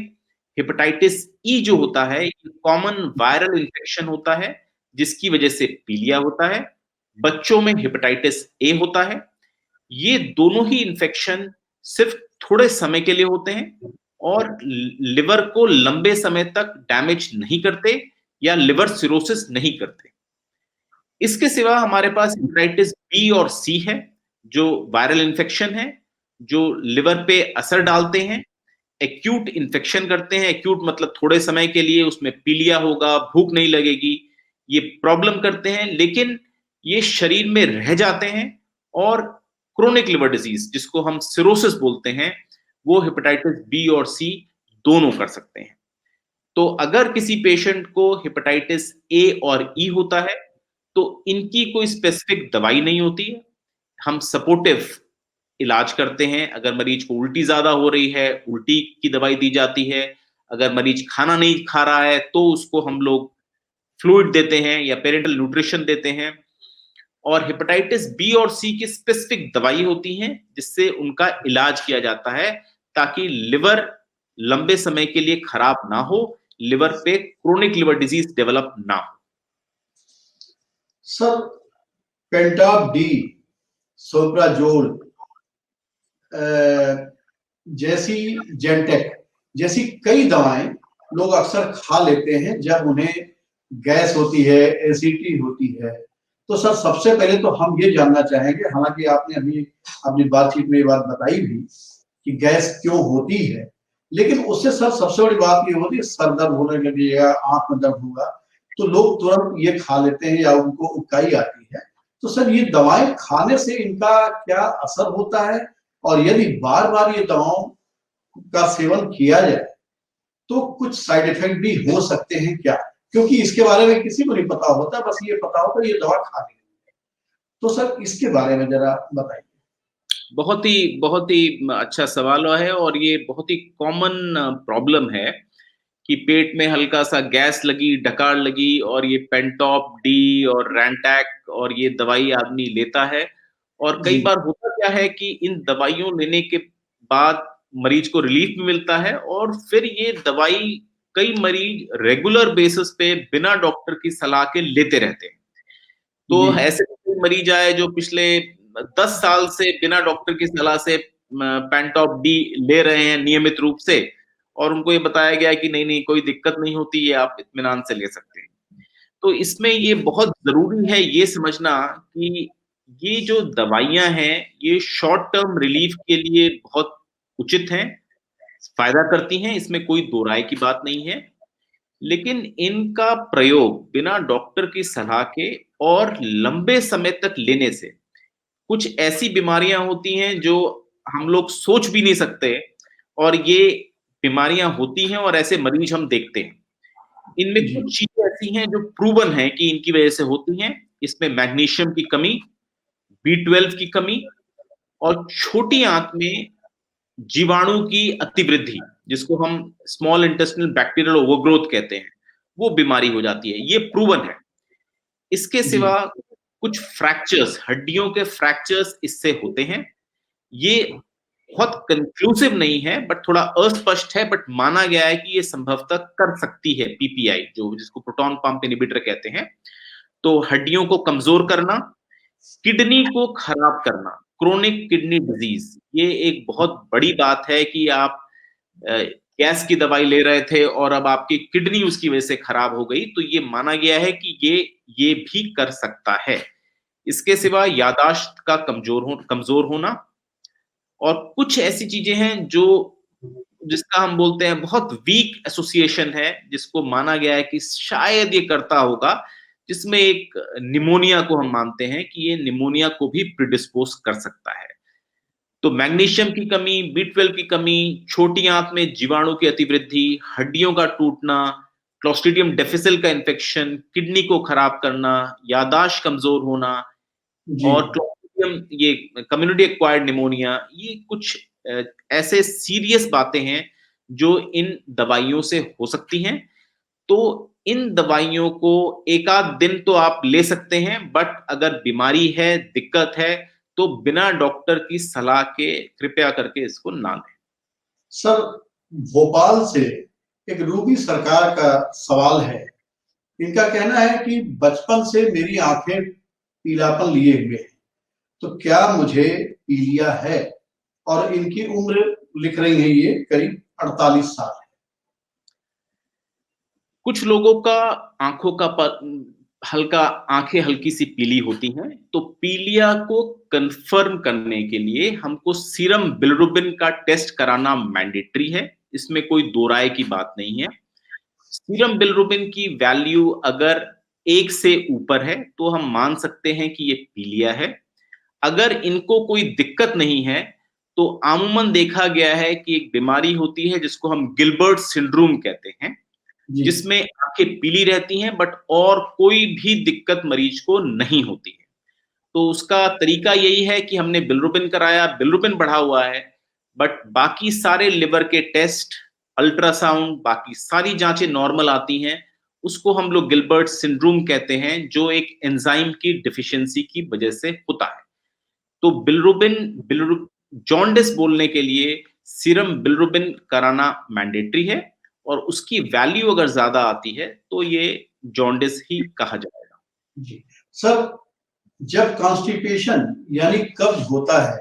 हेपेटाइटिस ई जो होता है, ये कॉमन वायरल इन्फेक्शन होता है, जिसकी वजह से पीलिया होता है। बच्चों में हेपेटाइटिस ए होता है। ये दोनों ही इन्फेक्शन सिर्फ थोड़े समय के लिए होते हैं, और लिवर को लंबे समय तक डैमेज नहीं करते या लिवर सिरोसिस नहीं करते। इसके सिवा हमारे पास हेपेटाइटिस बी और सी है, जो वायरल इन्फेक्शन है, जो लिवर पे असर डालते हैं, एक्यूट इन्फेक्शन करते हैं। एक्यूट मतलब थोड़े समय के लिए उसमें पीलिया होगा, भूख नहीं लगेगी, ये प्रॉब्लम करते हैं, लेकिन ये शरीर में रह जाते हैं। और क्रोनिक लिवर डिजीज, जिसको हम सिरोसिस बोलते हैं, वो हेपेटाइटिस बी और सी दोनों कर सकते हैं। तो अगर किसी पेशेंट को हेपेटाइटिस ए और ई होता है तो इनकी कोई स्पेसिफिक दवाई नहीं होती है। हम सपोर्टिव इलाज करते हैं। अगर मरीज को उल्टी ज्यादा हो रही है, उल्टी की दवाई दी जाती है। अगर मरीज खाना नहीं खा रहा है तो उसको हम लोग फ्लूइड देते हैं या पेरेंटल न्यूट्रिशन देते हैं। और हेपेटाइटिस बी और सी की स्पेसिफिक दवाई होती हैं, जिससे उनका इलाज किया जाता है, ताकि लिवर लंबे समय के लिए खराब ना हो, लिवर पे क्रोनिक लिवर डिजीज डेवलप ना हो। सर, पेंटाप डी, सोप्राजोल जैसी, जेंटेक जैसी कई दवाएं लोग अक्सर खा लेते हैं जब उन्हें गैस होती है, एसिडिटी होती है। तो सर, सबसे पहले तो हम ये जानना चाहेंगे, हालांकि आपने अभी अपनी बातचीत में ये बात बताई भी कि गैस क्यों होती है, लेकिन उससे सर सबसे बड़ी बात ये होती है, सर दर्द होने लगेगा, आंख में दर्द होगा, तो लोग तुरंत ये खा लेते हैं या उनको उबकाई आती है। तो सर, ये दवाएं खाने से इनका क्या असर होता है, और यदि बार बार ये दवाओं का सेवन किया जाए तो कुछ साइड इफेक्ट भी हो सकते हैं क्या? क्योंकि इसके बारे में किसी को नहीं पता होता, बस ये पता होता है ये दवा खा लेनी है। तो सर इसके बारे में जरा बताइए। बहुत ही अच्छा सवाल है, और ये बहुत ही कॉमन प्रॉब्लम है कि पेट में हल्का सा गैस लगी, डकार लगी, और ये पेंटॉप डी और रैंटैक और ये दवाई आदमी लेता है। और कई जी, बार होता क्या है कि इन दवाइयों लेने के बाद मरीज को रिलीफ भी मिलता है, और फिर ये दवाई कई मरीज रेगुलर बेसिस पे बिना डॉक्टर की सलाह के लेते रहते हैं। तो जी, ऐसे कोई मरीज आए जो पिछले 10 साल से बिना डॉक्टर की सलाह से पेंटॉप डी ले रहे हैं नियमित रूप से, और उनको ये बताया गया है कि नहीं नहीं कोई दिक्कत नहीं होती, ये आप इत्मीनान से ले सकते हैं। तो इसमें ये बहुत जरूरी है ये समझना कि ये जो दवाइयां हैं ये शॉर्ट टर्म रिलीफ के लिए बहुत उचित हैं, फायदा करती हैं, इसमें कोई दो राय की बात नहीं है। लेकिन इनका प्रयोग बिना डॉक्टर की सलाह के और लंबे समय तक लेने से कुछ ऐसी बीमारियां होती हैं जो हम लोग सोच भी नहीं सकते, और ये बीमारियां होती हैं और ऐसे मरीज हम देखते हैं। इनमें जी, कुछ चीजें ऐसी हैं जो प्रूवन है कि इनकी वजह से होती हैं। इसमें मैग्नीशियम की कमी, B12 की कमी, और छोटी आंत में जीवाणु की अतिवृद्धि, जिसको हम स्मॉल इंटेस्टिनल बैक्टीरियल ओवरग्रोथ कहते हैं, वो बीमारी हो जाती है। ये प्रूवन है। इसके जी, सिवा कुछ फ्रैक्चर्स, हड्डियों के फ्रैक्चर्स इससे होते हैं। ये बहुत कंक्लूसिव नहीं है, बट थोड़ा अस्पष्ट है, बट माना गया है कि ये संभवतः कर सकती है पीपीआई, जो जिसको प्रोटॉन पंप इनहिबिटर कहते हैं। तो हड्डियों को कमजोर करना, किडनी को खराब करना, क्रोनिक किडनी डिजीज, ये एक बहुत बड़ी बात है कि आप गैस की दवाई ले रहे थे और अब आपकी किडनी उसकी वजह से खराब हो गई, तो ये माना गया है कि ये भी कर सकता है। इसके सिवा यादाश्त का कमजोर होना, और कुछ ऐसी चीजें हैं जो जिसका हम बोलते हैं बहुत वीक एसोसिएशन है, जिसको माना गया है कि शायद ये करता होगा, जिसमें एक निमोनिया को हम मानते हैं कि ये निमोनिया को भी प्रिडिस्पोज कर सकता है। तो मैग्नीशियम की कमी, B12 की कमी, छोटी आंत में जीवाणु की अतिवृद्धि, हड्डियों का टूटना, क्लोस्ट्रीडियम डिफिसिल का इन्फेक्शन, किडनी को खराब करना, यादाश्त कमजोर होना, जी, और क्लोस्ट्रीडियम, ये कम्युनिटी एक्वायर्ड निमोनिया, ये कुछ ऐसे सीरियस बातें हैं जो इन दवाइयों से हो सकती हैं। तो इन दवाइयों को एक आध दिन तो आप ले सकते हैं, बट अगर बीमारी है, दिक्कत है, तो बिना डॉक्टर की सलाह के कृपया करके इसको ना लें। सर भोपाल से एक रूबी सरकार का सवाल है। इनका कहना है कि बचपन से मेरी आंखें पीलापन लिए हुए हैं, तो क्या मुझे पीलिया है? और इनकी उम्र लिख रही है ये करीब 48 साल है। कुछ लोगों का आंखों का हल्का, आंखें हल्की सी पीली होती हैं, तो पीलिया को कंफर्म करने के लिए हमको सीरम बिलिरुबिन का टेस्ट कराना मैंडेटरी है। इसमें कोई दो राय की बात नहीं है। सीरम बिलिरुबिन की वैल्यू अगर 1 से ऊपर है तो हम मान सकते हैं कि ये पीलिया है। अगर इनको कोई दिक्कत नहीं है, तो आमूमन देखा गया है कि एक बीमारी होती है जिसको हम गिलबर्ट सिंड्रोम कहते हैं, जी, जिसमें आंखें पीली रहती हैं बट और कोई भी दिक्कत मरीज को नहीं होती है। तो उसका तरीका यही है कि हमने बिलिरुबिन कराया, बिलिरुबिन बढ़ा हुआ है, बट बाकी सारे लिवर के टेस्ट, अल्ट्रासाउंड, बाकी सारी जांचें नॉर्मल आती हैं। उसको हम लोग गिलबर्ट सिंड्रोम कहते हैं, जो एक एंजाइम की डिफिशियंसी की वजह से होता है। तो बिलिरुबिन जॉन्डिस बोलने के लिए सीरम बिलिरुबिन कराना मैंडेटरी है, और उसकी वैल्यू अगर ज्यादा आती है तो ये जॉन्डिस ही कहा जाएगा। जी। सर जब कॉन्स्टिपेशन यानी कब्ज होता है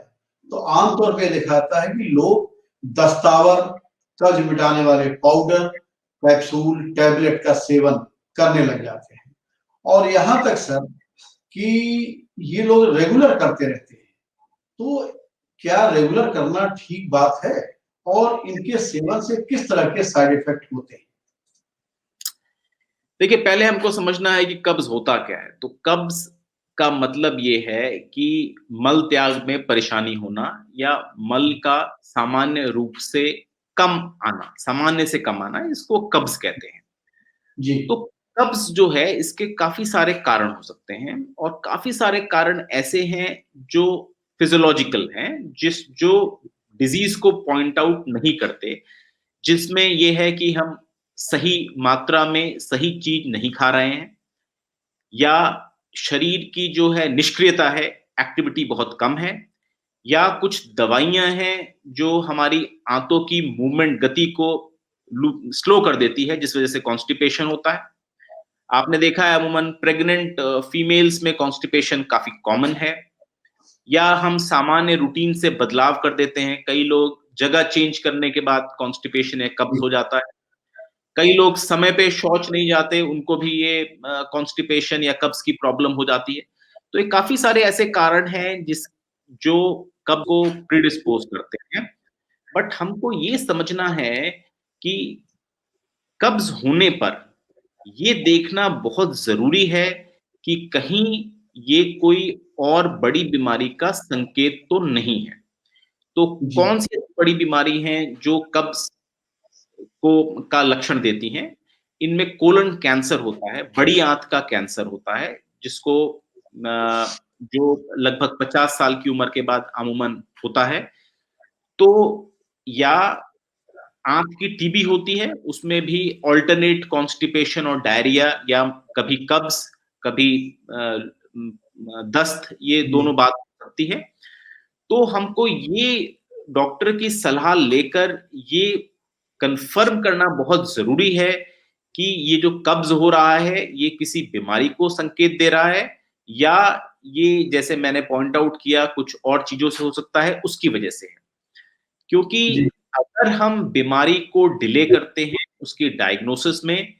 तो आमतौर पे दिखाता है कि लोग दस्तावर, कब्ज मिटाने वाले पाउडर, कैप्सूल, टैबलेट का सेवन करने लग जाते हैं। और यहाँ तक सर कि ये लोग रेगुलर करते रहते हैं। तो क्या रेगुलर करना ठीक बात है? और इनके सेवन से किस तरह के साइड इफेक्ट होते हैं? देखिए, पहले हमको समझना है कि कब्ज होता क्या है। तो कब्ज का मतलब ये है कि मल त्याग में परेशानी होना या मल का सामान्य रूप से कम आना, सामान्य से कम आना, इसको कब्ज कहते हैं। जी तो कब्ज जो है इसके काफी सारे कारण हो सकते हैं और काफी सारे कारण ऐसे हैं जो फिजियोलॉजिकल हैं, जो डिजीज को पॉइंट आउट नहीं करते, जिसमें ये है कि हम सही मात्रा में सही चीज नहीं खा रहे हैं, या शरीर की जो है निष्क्रियता है, एक्टिविटी बहुत कम है, या कुछ दवाइयां हैं जो हमारी आंतों की मूवमेंट गति को स्लो कर देती है, जिस वजह से कॉन्स्टिपेशन होता है। आपने देखा है अमूमन प्रेग्नेंट फीमेल्स में कॉन्स्टिपेशन काफी कॉमन है, या हम सामान्य रूटीन से बदलाव कर देते हैं। कई लोग जगह चेंज करने के बाद कॉन्स्टिपेशन या कब्ज जी हो जाता है। कई लोग समय पे शौच नहीं जाते, उनको भी ये कॉन्स्टिपेशन या कब्ज की प्रॉब्लम हो जाती है। तो ये काफी सारे ऐसे कारण हैं जो कब्ज को प्रीडिस्पोज करते हैं। बट हमको ये समझना है कि कब्ज होने पर ये देखना बहुत जरूरी है कि कहीं ये कोई और बड़ी बीमारी का संकेत तो नहीं है। तो जी कौन सी बड़ी बीमारी है जो कब्ज को का लक्षण देती हैं? इनमें कोलन कैंसर होता है, बड़ी आंत का कैंसर होता है, जिसको जो लगभग 50 साल की उम्र के बाद अमूमन होता है। तो या आंत की टीबी होती है, उसमें भी ऑल्टरनेट कॉन्स्टिपेशन और डायरिया, या कभी कब्ज, कभी दस्त, ये जी दोनों बात हो सकती है। तो हमको ये डॉक्टर की सलाह लेकर ये कंफर्म करना बहुत जरूरी है कि ये जो कब्ज हो रहा है ये किसी बीमारी को संकेत दे रहा है, या ये जैसे मैंने पॉइंट आउट किया कुछ और चीजों से हो सकता है, उसकी वजह से है। क्योंकि जी अगर हम बीमारी को डिले करते हैं उसकी डायग्नोसिस में,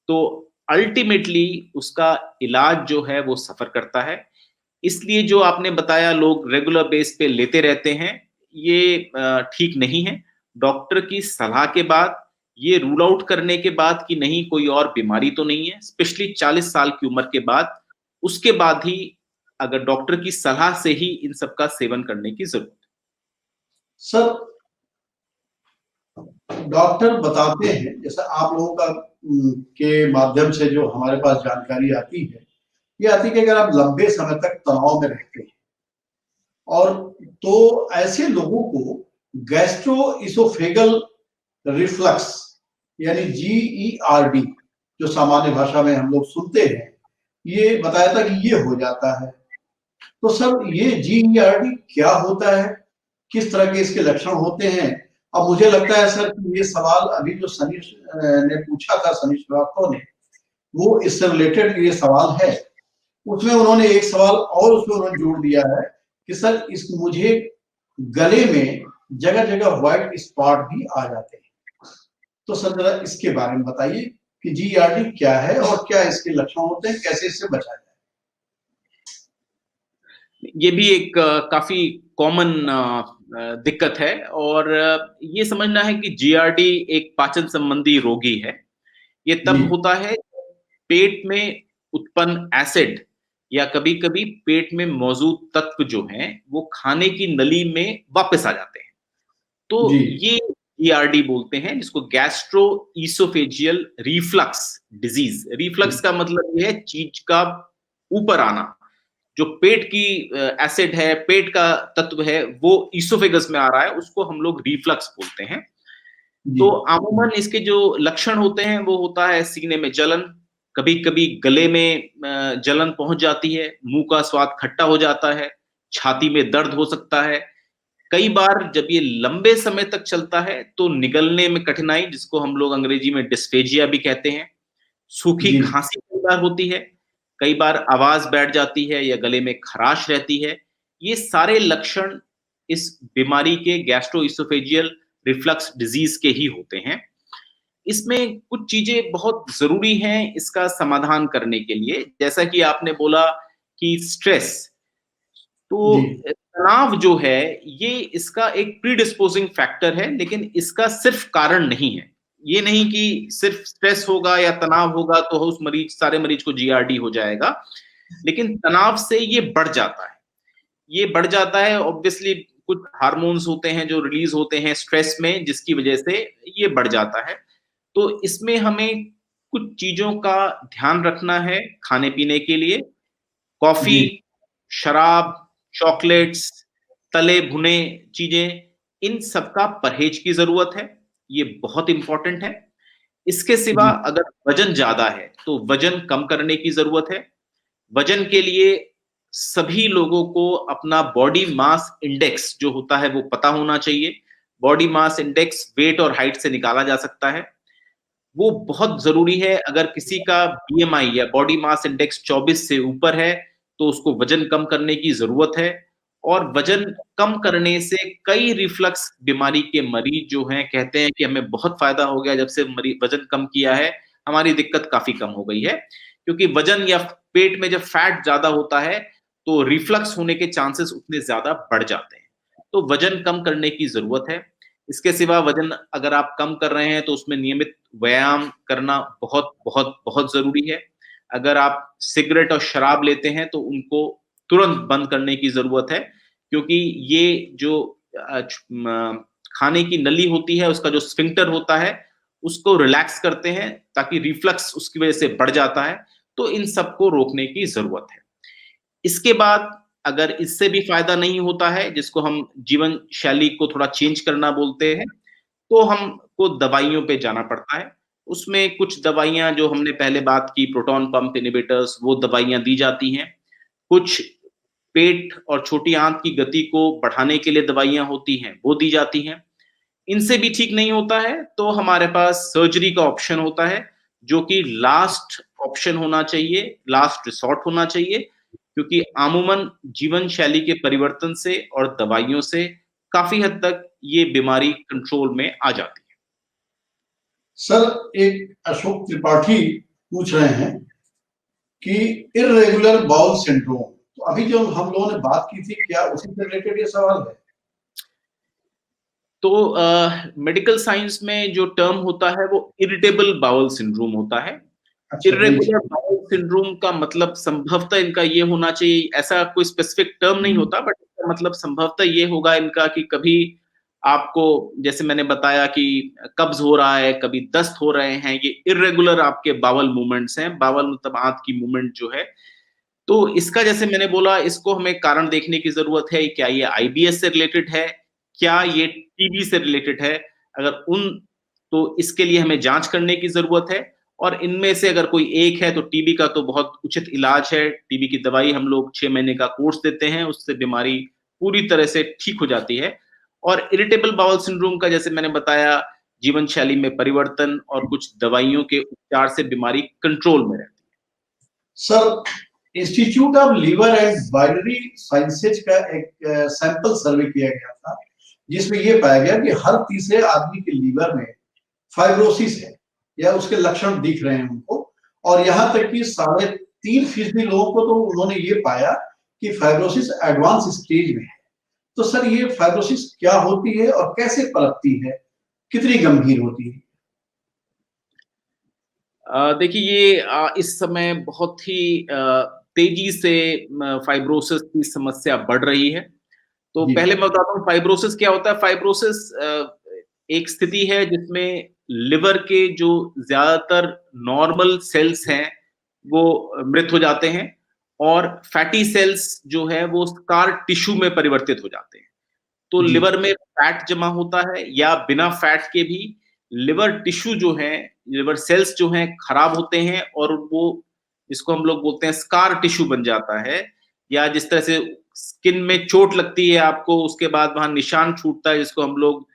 तो अल्टीमेटली उसका इलाज जो है वो सफर करता है। इसलिए जो आपने बताया लोग रेगुलर बेस पे लेते रहते हैं, ये ठीक नहीं है। डॉक्टर की सलाह के बाद, ये रूल आउट करने के बाद कि नहीं कोई और बीमारी तो नहीं है, स्पेशली 40 साल की उम्र के बाद, उसके बाद ही अगर डॉक्टर की सलाह से ही इन सब का सेवन करने की जरूरत सर, डॉक्टर बताते हैं, जैसा आप लोगों का के माध्यम से जो हमारे पास जानकारी आती है, ये आती है कि अगर आप लंबे समय तक तनाव में रहते हैं और तो ऐसे लोगों को गैस्ट्रो इसोफेगल रिफ्लक्स यानी GERD, जो सामान्य भाषा में हम लोग सुनते हैं, ये बताया था कि ये हो जाता है। तो सर, ये GERD क्या होता है, किस तरह के इसके लक्षण होते हैं? अब मुझे लगता है सर कि ये सवाल अभी जो सनीश ने पूछा था, सनीश श्रीवास्तव ने, वो इससे रिलेटेड ये सवाल है। उसमें उन्होंने एक सवाल और उसमें उन्होंने जोड़ दिया है कि सर इस मुझे गले में जगह जगह व्हाइट स्पॉट भी आ जाते हैं। तो सर जरा इसके बारे में बताइए कि GERD क्या है और क्या इसके लक्षण होते हैं, कैसे इससे बचा जाए? ये भी एक काफी कॉमन दिक्कत है, और ये समझना है कि जीआरडी एक पाचन संबंधी रोगी है। ये जी तब होता है पेट में उत्पन्न एसिड या कभी कभी पेट में मौजूद तत्व जो हैं वो खाने की नली में वापस आ जाते हैं। जी तो ये जीआरडी बोलते हैं, जिसको gastro oesophageal reflux disease. Reflux का मतलब ये है चीज का ऊपर आना। जो पेट की एसिड है, पेट का तत्व है, वो ईसोफेगस में आ रहा है, उसको हम लोग रिफ्लक्स बोलते हैं। जी तो अमूमन इसके जो लक्षण होते हैं वो होता है सीने में जलन, कभी कभी गले में जलन पहुंच जाती है, मुंह का स्वाद खट्टा हो जाता है, छाती में दर्द हो सकता है। कई बार जब ये लंबे समय तक चलता है तो निगलने में कठिनाई, जिसको हम लोग अंग्रेजी में डिस्फेजिया भी कहते हैं। सूखी जी खांसी कई बार होती है, कई बार आवाज बैठ जाती है या गले में खराश रहती है। ये सारे लक्षण इस बीमारी के गैस्ट्रोइसोफेजियल रिफ्लक्स डिजीज के ही होते हैं। इसमें कुछ चीजें बहुत जरूरी हैं इसका समाधान करने के लिए, जैसा कि आपने बोला कि स्ट्रेस। जी तो तनाव जो है ये इसका एक प्रीडिस्पोजिंग फैक्टर है, लेकिन इसका सिर्फ कारण नहीं है। ये नहीं कि सिर्फ स्ट्रेस होगा या तनाव होगा तो उस मरीज सारे मरीज को जीआरडी हो जाएगा। लेकिन तनाव से ये बढ़ जाता है। ये बढ़ जाता है, ऑब्वियसली कुछ हार्मोन्स होते हैं जो रिलीज होते हैं स्ट्रेस में, जिसकी वजह से ये बढ़ जाता है। तो इसमें हमें कुछ चीजों का ध्यान रखना है खाने पीने के लिए। कॉफी, जी शराब, चॉकलेट्स, तले भुने चीजें, इन सब का परहेज की जरूरत है। ये बहुत इंपॉर्टेंट है। इसके सिवा जी अगर वजन ज्यादा है तो वजन कम करने की जरूरत है। वजन के लिए सभी लोगों को अपना बॉडी मास इंडेक्स जो होता है वो पता होना चाहिए। बॉडी मास इंडेक्स वेट और हाइट से निकाला जा सकता है। वो बहुत जरूरी है। अगर किसी का बीएमआई या बॉडी मास इंडेक्स 24 से ऊपर है तो उसको वजन कम करने की जरूरत है। और वजन कम करने से कई रिफ्लक्स बीमारी के मरीज जो हैं कहते हैं कि हमें बहुत फायदा हो गया जब से वजन कम किया है, हमारी दिक्कत काफी कम हो गई है। क्योंकि वजन या पेट में जब फैट ज्यादा होता है तो रिफ्लक्स होने के चांसेस उतने ज्यादा बढ़ जाते हैं। तो वजन कम करने की जरूरत है। इसके सिवा वजन अगर आप कम कर रहे हैं तो उसमें नियमित व्यायाम करना बहुत बहुत बहुत जरूरी है। अगर आप सिगरेट और शराब लेते हैं तो उनको तुरंत बंद करने की जरूरत है, क्योंकि ये जो खाने की नली होती है उसका जो स्फिंक्टर होता है उसको रिलैक्स करते हैं, ताकि रिफ्लक्स उसकी वजह से बढ़ जाता है। तो इन सबको रोकने की जरूरत है। इसके बाद अगर इससे भी फायदा नहीं होता है, जिसको हम जीवन शैली को थोड़ा चेंज करना बोलते हैं, तो हमको दवाइयों पे जाना पड़ता है। उसमें कुछ दवाइयाँ जो हमने पहले बात की, प्रोटॉन पंप इनहिबिटर्स, वो दवाइयाँ दी जाती हैं। कुछ पेट और छोटी आंत की गति को बढ़ाने के लिए दवाइयाँ होती हैं, वो दी जाती हैं। इनसे भी ठीक नहीं होता है तो हमारे पास सर्जरी का ऑप्शन होता है, जो कि लास्ट ऑप्शन होना चाहिए, लास्ट रिसॉर्ट होना चाहिए। क्योंकि अमूमन जीवन शैली के परिवर्तन से और दवाइयों से काफी हद तक ये बीमारी कंट्रोल में आ जाती है। सर, एक अशोक त्रिपाठी पूछ रहे हैं कि इर्रेगुलर बाउल सिंड्रोम, तो अभी जो हम लोगों ने बात की थी, क्या उसी से रिलेटेड ये सवाल है? तो मेडिकल साइंस में जो टर्म होता है वो इरिटेबल बाउल सिंड्रोम होता है। अच्छा, वही इर्रेगुलर चीज। बाउल सिंड्रोम का मतलब संभवतः इनका ये होना चाहिए, ऐसा कोई स्पेसिफिक टर्म नहीं होता, बट इसका मतलब संभवतः ये होगा इनका कि कभी आपको, जैसे मैंने बताया कि कब्ज हो रहा है, कभी दस्त हो रहे हैं, ये इर्रेगुलर आपके बावल मूवमेंट्स हैं। बावल मतलब आंत की मूवमेंट जो है। तो इसका, जैसे मैंने बोला, इसको हमें कारण देखने की जरूरत है। क्या ये आईबीएस से रिलेटेड है, क्या ये टीबी से रिलेटेड है? अगर उन तो इसके लिए हमें जांच करने की जरूरत है। और इनमें से अगर कोई एक है तो टीबी का तो बहुत उचित इलाज है। टीबी की दवाई हम लोग 6 महीने का कोर्स देते हैं, उससे बीमारी पूरी तरह से ठीक हो जाती है। और इरिटेबल बाउल सिंड्रोम का, जैसे मैंने बताया, जीवन शैली में परिवर्तन और कुछ दवाइयों के उपचार से बीमारी कंट्रोल में रहती sir, institute of liver and biliary sciences का एक सैंपल सर्वे किया गया था, जिसमें यह पाया गया कि हर तीसरे आदमी के लीवर में फाइब्रोसिस है या उसके लक्षण दिख रहे हैं उनको। और यहां तक कि 3.5% लोगों को तो उन्होंने ये पाया कि फाइब्रोसिस एडवांस स्टेज में है। तो सर, ये फाइब्रोसिस क्या होती है और कैसे पनपती है, कितनी गंभीर होती है? देखिए, ये इस समय बहुत ही तेजी से फाइब्रोसिस की समस्या बढ़ रही है। तो जी पहले मैं बताता हूँ फाइब्रोसिस क्या होता है। फाइब्रोसिस एक स्थिति है जिसमें लिवर के जो ज्यादातर नॉर्मल सेल्स हैं वो मृत हो जाते हैं, और फैटी सेल्स जो है वो स्कार टिश्यू में परिवर्तित हो जाते हैं। तो जी लिवर में फैट जमा होता है, या बिना फैट के भी लिवर टिश्यू जो है, लिवर सेल्स जो हैं खराब होते हैं, और वो, जिसको हम लोग बोलते हैं, स्कार टिश्यू बन जाता है। या जिस तरह से स्किन में चोट लगती है आपको, उसके बाद वहां निशान छूटता है, जिसको हम लोग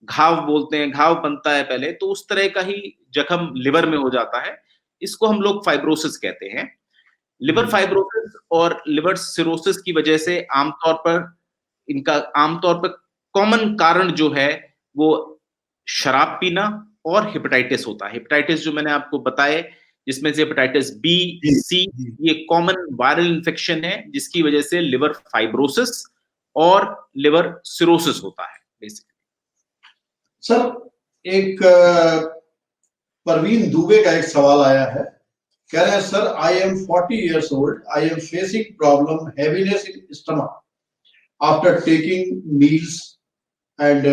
घाव बोलते हैं, घाव बनता है पहले, तो उस तरह का ही जख्म लिवर में हो जाता है। इसको हम लोग फाइब्रोसिस कहते हैं। लिवर जी फाइब्रोसिस और लिवर सिरोसिस की वजह से आमतौर पर, इनका आमतौर पर कॉमन कारण जो है वो शराब पीना और हेपेटाइटिस होता है। हेपेटाइटिस जो मैंने आपको बताए, जिसमें से हेपेटाइटिस बी, जी सी, जी। ये कॉमन वायरल इन्फेक्शन है, जिसकी वजह से लिवर फाइब्रोसिस और लिवर सिरोसिस होता है बेसिकली। सर, एक परवीन दुबे का एक सवाल आया है कह रहे हैं sir, I am 40 years old, I am facing problem heaviness in stomach after taking meals and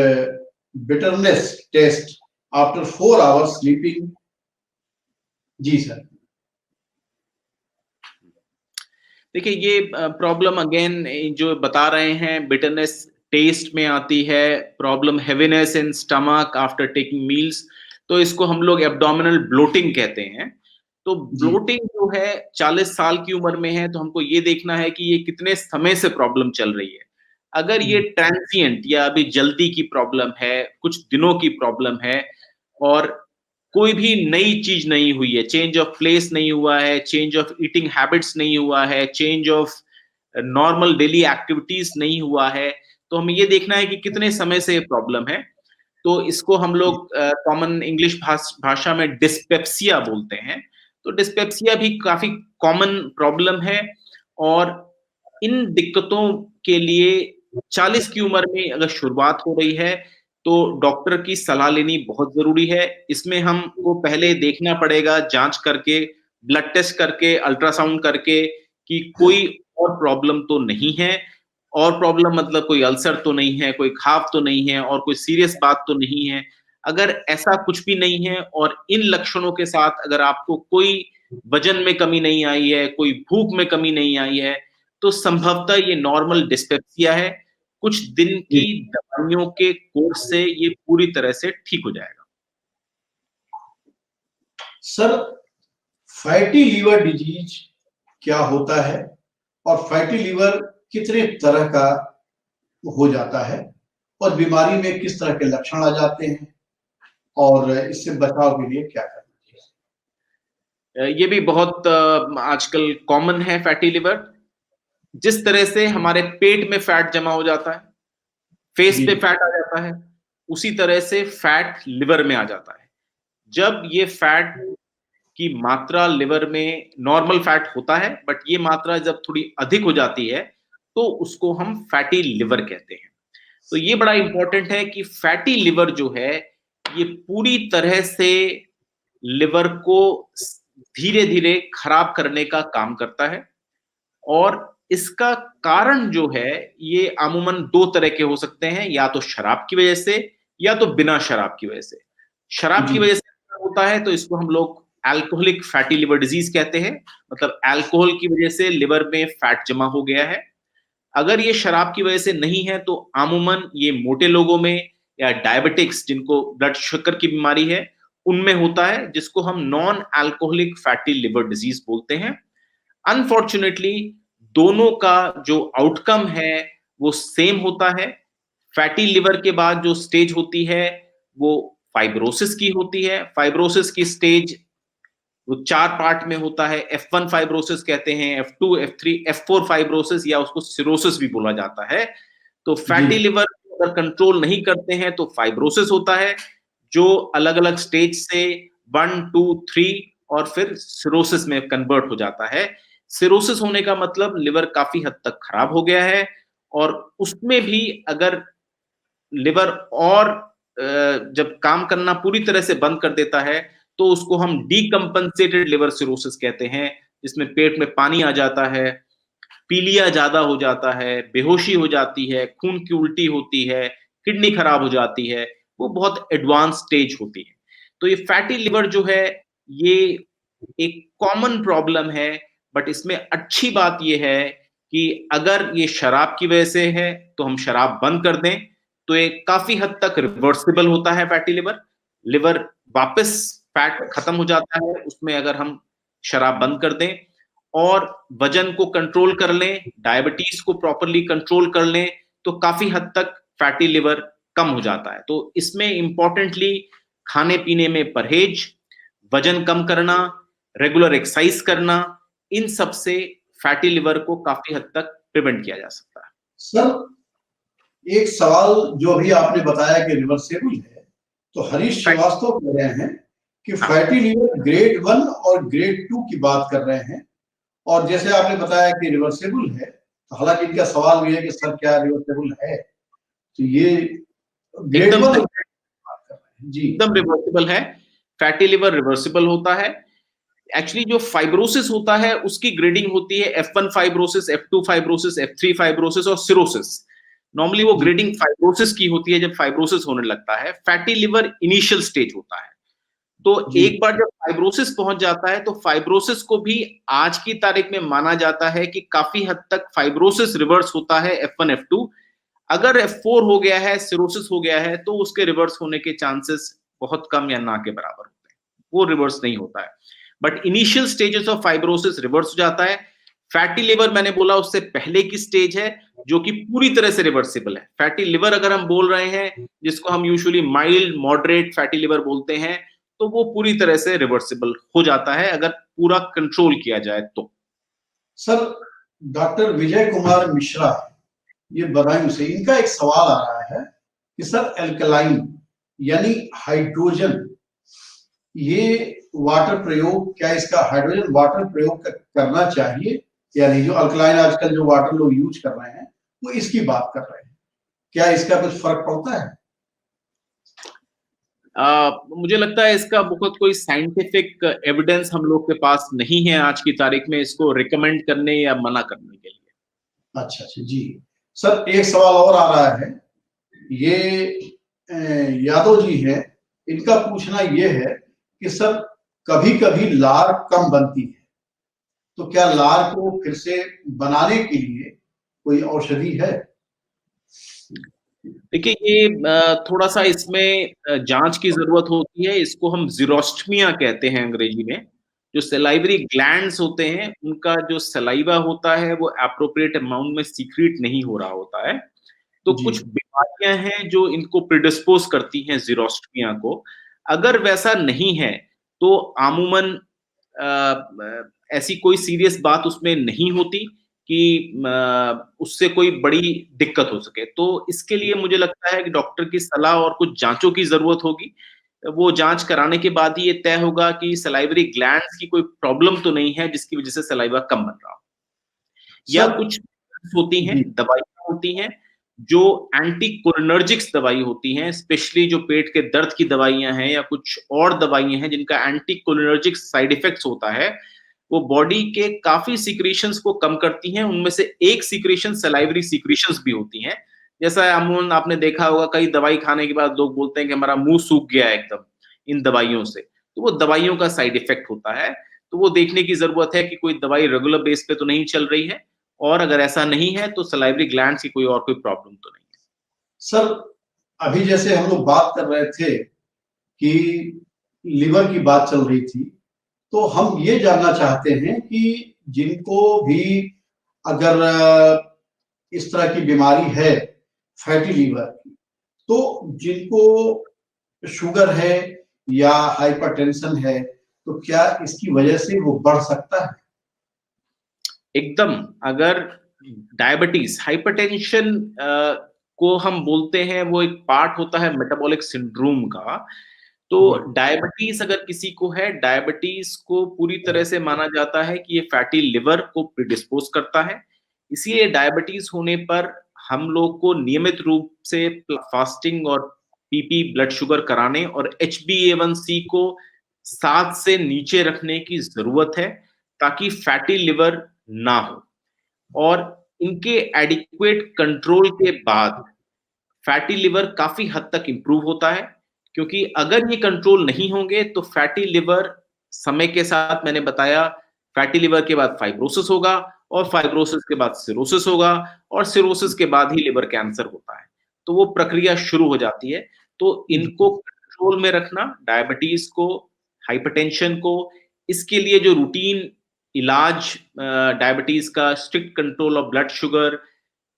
bitterness taste after 4 hours sleeping. जी सर। देखिए, ये प्रॉब्लम अगेन जो बता रहे हैं, बिटरनेस टेस्ट में आती है, प्रॉब्लम हेवीनेस इन स्टमक आफ्टर टेकिंग मील्स, तो इसको हम लोग एब्डोमिनल ब्लोटिंग कहते हैं। तो जी ब्लोटिंग जो है 40 साल की उम्र में है, तो हमको ये देखना है कि ये कितने समय से प्रॉब्लम चल रही है। अगर ये ट्रांजिएंट या अभी जल्दी की प्रॉब्लम है, कुछ दिनों की प्रॉब्लम है और कोई भी नई चीज नहीं हुई है, चेंज ऑफ प्लेस नहीं हुआ है, चेंज ऑफ ईटिंग हैबिट्स नहीं हुआ है, change of normal daily activities नहीं हुआ है, तो हमें ये देखना है कि कितने समय से ये प्रॉब्लम है। तो इसको हम लोग कॉमन इंग्लिश भाषा में डिस्पेप्सिया बोलते हैं। तो डिस्पेप्सिया भी काफी कॉमन प्रॉब्लम है और इन दिक्कतों के लिए 40 की उम्र में अगर शुरुआत हो रही है तो डॉक्टर की सलाह लेनी बहुत जरूरी है। इसमें हमको पहले देखना पड़ेगा जांच करके, ब्लड टेस्ट करके, अल्ट्रासाउंड करके कि कोई और प्रॉब्लम तो नहीं है। और प्रॉब्लम मतलब कोई अल्सर तो नहीं है, कोई घाव तो नहीं है और कोई सीरियस बात तो नहीं है। अगर ऐसा कुछ भी नहीं है और इन लक्षणों के साथ अगर आपको कोई वजन में कमी नहीं आई है, कोई भूख में कमी नहीं आई है, तो संभवतः ये नॉर्मल डिस्पेप्सिया है। कुछ दिन की जी दवाइयों के कोर्स से ये पूरी तरह से ठीक हो जाएगा। सर, फैटी लीवर डिजीज क्या होता है और फैटी लीवर कितने तरह का हो जाता है और बीमारी में किस तरह के लक्षण आ जाते हैं और इससे बचाव के लिए क्या करना चाहिए? ये भी बहुत आजकल कॉमन है फैटी लिवर। जिस तरह से हमारे पेट में फैट जमा हो जाता है, फेस जी पे फैट आ जाता है, उसी तरह से फैट लिवर में आ जाता है। जब ये फैट की मात्रा लिवर में नॉर्मल फैट होता है, बट ये मात्रा जब थोड़ी अधिक हो जाती है, तो उसको हम फैटी लिवर कहते हैं। तो ये बड़ा इंपॉर्टेंट है कि फैटी लिवर जो है, ये पूरी तरह से लिवर को धीरे धीरे खराब करने का काम करता है और इसका कारण जो है ये अमूमन दो तरह के हो सकते हैं, या तो शराब की वजह से या तो बिना शराब की वजह से। शराब जी की वजह से होता है तो इसको हम लोग अल्कोहलिक फैटी लिवर डिजीज कहते हैं, मतलब अल्कोहल की वजह से लिवर में फैट जमा हो गया है। अगर ये शराब की वजह से नहीं है तो अमूमन ये मोटे लोगों में या डायबिटिक्स जिनको ब्लड शुगर की बीमारी है उनमें होता है, जिसको हम non alcoholic fatty liver disease बोलते हैं। अनफॉर्चुनेटली दोनों का जो आउटकम है वो सेम होता है। फैटी लिवर के बाद जो स्टेज होती है वो फाइब्रोसिस की होती है। फाइब्रोसिस की स्टेज वो 4 पार्ट में होता है। F1 फाइब्रोसिस कहते हैं, F2, F3, F4 फाइब्रोसिस या उसको सिरोसिस भी बोला जाता है। तो जी फैटी लिवर अगर कंट्रोल नहीं करते हैं तो फाइब्रोसिस होता है, जो अलग-अलग स्टेज से 1, 2, 3 और फिर सिरोसिस में कन्वर्ट हो जाता है। सिरोसिस होने का मतलब लिवर काफी हद तक खराब हो गया है और उसमें भी अगर लिवर और जब काम करना पूरी तरह से बंद कर देता है तो उसको हम डीकम्पनसेटेड लिवर सिरोसिस कहते हैं, जिसमें पेट में पानी आ जाता है, पीलिया ज्यादा हो जाता है, बेहोशी हो जाती है, खून की उल्टी होती है, किडनी खराब हो जाती है। वो बहुत एडवांस स्टेज होती है। तो ये फैटी लिवर जो है ये एक कॉमन प्रॉब्लम है, बट इसमें अच्छी बात ये है कि अगर ये शराब की वजह से है तो हम शराब बंद कर दें तो ये काफी हद तक रिवर्सिबल होता है फैटी लिवर। लिवर वापस फैट खत्म हो जाता है उसमें अगर हम शराब बंद कर दें और वजन को कंट्रोल कर लें, डायबिटीज को प्रॉपरली कंट्रोल कर लें, तो काफी हद तक फैटी लिवर कम हो जाता है। तो इसमें इंपॉर्टेंटली खाने पीने में परहेज, वजन कम करना, रेगुलर एक्सरसाइज करना, इन सब से फैटी लिवर को काफी हद तक प्रिवेंट किया जा सकता है। सर, एक सवाल जो अभी आपने बताया कि रिवर्सेबल है, तो हरीश श्रीवास्तव कह रहे हैं कि हाँ। फैटी लीवर ग्रेड 1 और ग्रेड 2 की बात कर रहे हैं और जैसे आपने बताया कि रिवर्सेबल है, तो हालांकि इनका सवाल भी है कि सर क्या रिवर्सेबल है, तो ये ग्रेड एकदम 1 सही, बात कर रहे हैं जी एकदम रिवर्सिबल है। फैटी लिवर रिवर्सिबल होता है। एक्चुअली जो फाइब्रोसिस होता है उसकी ग्रेडिंग होती है F1 fibrosis, F2 fibrosis, F3 fibrosis और सिरोसिस। नॉर्मली वो जी ग्रेडिंग फाइब्रोसिस की होती है जब फाइब्रोसिस होने लगता है। फैटी लिवर इनिशियल स्टेज होता है। तो जी एक बार जब फाइब्रोसिस पहुंच जाता है तो फाइब्रोसिस को भी आज की तारीख में माना जाता है कि काफी हद तक फाइब्रोसिस रिवर्स होता है F1 F2। अगर F4 हो गया है, सिरोसिस हो गया है, तो उसके रिवर्स होने के चांसेस बहुत कम या ना के बराबर होते हैं। वो रिवर्स नहीं होता है। But initial stages of fibrosis reverse हो जाता है। फैटी लिवर मैंने बोला उससे पहले की स्टेज है जो कि पूरी तरह से रिवर्सिबल है। फैटी लिवर अगर हम बोल रहे हैं, जिसको हम usually mild moderate fatty liver बोलते हैं, तो वो पूरी तरह से रिवर्सिबल हो जाता है अगर पूरा कंट्रोल किया जाए तो। सर, डॉक्टर विजय कुमार मिश्रा, ये बदायूं से, इनका एक सवाल आ रहा है कि सर एल्कलाइन यानी हाइड्रोजन, ये वाटर प्रयोग, क्या इसका हाइड्रोजन वाटर प्रयोग करना चाहिए या नहीं? जो अल्कलाइन आजकल जो वाटर लोग यूज कर रहे हैं वो इसकी बात कर रहे हैं, क्या इसका कुछ फर्क पड़ता है? मुझे लगता है इसका बहुत कोई साइंटिफिक एविडेंस हम लोग के पास नहीं है आज की तारीख में इसको रिकमेंड करने या मना करने के लिए। अच्छा अच्छा जी। सर एक सवाल और आ रहा है, ये यादव जी हैं, इनका पूछना ये है कि सर कभी कभी लार कम बनती है, तो क्या लार को फिर से बनाने के लिए कोई औषधि है? देखिए ये थोड़ा सा इसमें जांच की जरूरत होती है। इसको हम जीरोस्टमिया कहते हैं अंग्रेजी में। जो सलाइवरी ग्लैंड्स होते हैं उनका जो सलाइवा होता है वो एप्रोप्रिएट अमाउंट में सीक्रेट नहीं हो रहा होता है। तो जी कुछ बीमारियां हैं जो इनको प्रिडिस्पोज करती हैं जीरोस्टमिया को। अगर वैसा नहीं है तो अमूमन ऐसी कोई सीरियस बात उसमें नहीं होती कि उससे कोई बड़ी दिक्कत हो सके। तो इसके लिए मुझे लगता है कि डॉक्टर की सलाह और कुछ जांचों की जरूरत होगी। वो जांच कराने के बाद ही ये तय होगा कि सलाइवरी ग्लैंड्स की कोई प्रॉब्लम तो नहीं है जिसकी वजह से सलाइवा कम बन रहा हो। या सर। कुछ होती हैं, जी दवाइयाँ होती हैं, जो एंटी कोलिनर्जिक्स दवाई होती हैं, स्पेशली जो पेट के दर्द की दवाइयाँ हैं या कुछ और दवाइयाँ हैं जिनका एंटी कोलिनर्जिक साइड इफेक्ट्स होता है, वो बॉडी के काफ़ी सीक्रेशंस को कम करती हैं। उनमें से एक सीक्रेशन सलाइवरी सीक्रेशंस भी होती हैं। जैसा अमूमन आपने देखा होगा कई दवाई खाने के बाद लोग बोलते हैं कि हमारा मुँह सूख गया है एकदम, इन दवाइयों से। तो वो दवाइयों का साइड इफेक्ट होता है। तो वो देखने की ज़रूरत है कि कोई दवाई रेगुलर बेस पे तो नहीं चल रही है और अगर ऐसा नहीं है तो सलाइवरी ग्लैंड्स की कोई और कोई प्रॉब्लम तो नहीं है। सर, अभी जैसे हम लोग बात कर रहे थे कि लिवर की बात चल रही थी, तो हम ये जानना चाहते हैं कि जिनको भी अगर इस तरह की बीमारी है, फैटी लीवर की, तो जिनको शुगर है या हाइपरटेंशन है, तो क्या इसकी वजह से वो बढ़ सकता है? एकदम, अगर डायबिटीज हाइपरटेंशन को हम बोलते हैं वो एक पार्ट होता है मेटाबॉलिक सिंड्रोम का। तो जी डायबिटीज अगर किसी को है, डायबिटीज को पूरी तरह से माना जाता है कि ये फैटी लिवर को प्रिडिस्पोज करता है। इसलिए डायबिटीज होने पर हम लोग को नियमित रूप से फास्टिंग और पीपी ब्लड शुगर कराने और HbA1c को 7 से नीचे रखने की जरूरत है ताकि फैटी लिवर ना हो। और इनके एडिक्वेट कंट्रोल के बाद फैटी लिवर काफी हद तक इंप्रूव होता है। क्योंकि अगर ये कंट्रोल नहीं होंगे तो फैटी लिवर समय के साथ, मैंने बताया, फैटी लिवर के बाद फाइब्रोसिस होगा और फाइब्रोसिस के बाद सिरोसिस होगा और सिरोसिस के बाद ही लिवर कैंसर होता है। तो वो प्रक्रिया शुरू हो जाती है। तो इनको कंट्रोल में रखना, डायबिटीज को, हाइपरटेंशन को, इसके लिए जो रूटीन इलाज डायबिटीज का, strict control of blood sugar,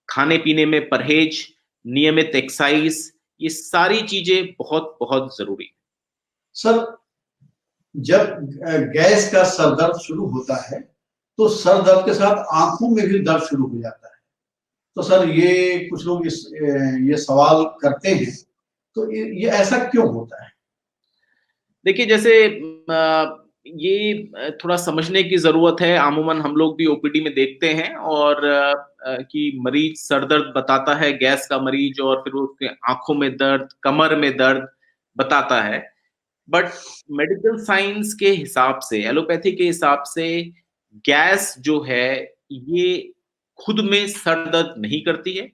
खाने पीने में परहेज, नियमित एक्सरसाइज, ये सारी चीजें बहुत बहुत जरूरी है। सर, जब गैस का सर दर्द शुरू होता है, तो सर दर्द के साथ आंखों में भी दर्द शुरू हो जाता है। तो सर ये कुछ लोग ये सवाल करते हैं, तो ये ऐसा क्यों होता है? देखिए जैसे ये थोड़ा समझने की जरूरत है। अमूमन हम लोग भी ओपीडी में देखते हैं और कि मरीज सर दर्द बताता है, गैस का मरीज, और फिर उसके आंखों में दर्द, कमर में दर्द बताता है। बट मेडिकल साइंस के हिसाब से, एलोपैथी के हिसाब से गैस जो है ये खुद में सर दर्द नहीं करती है।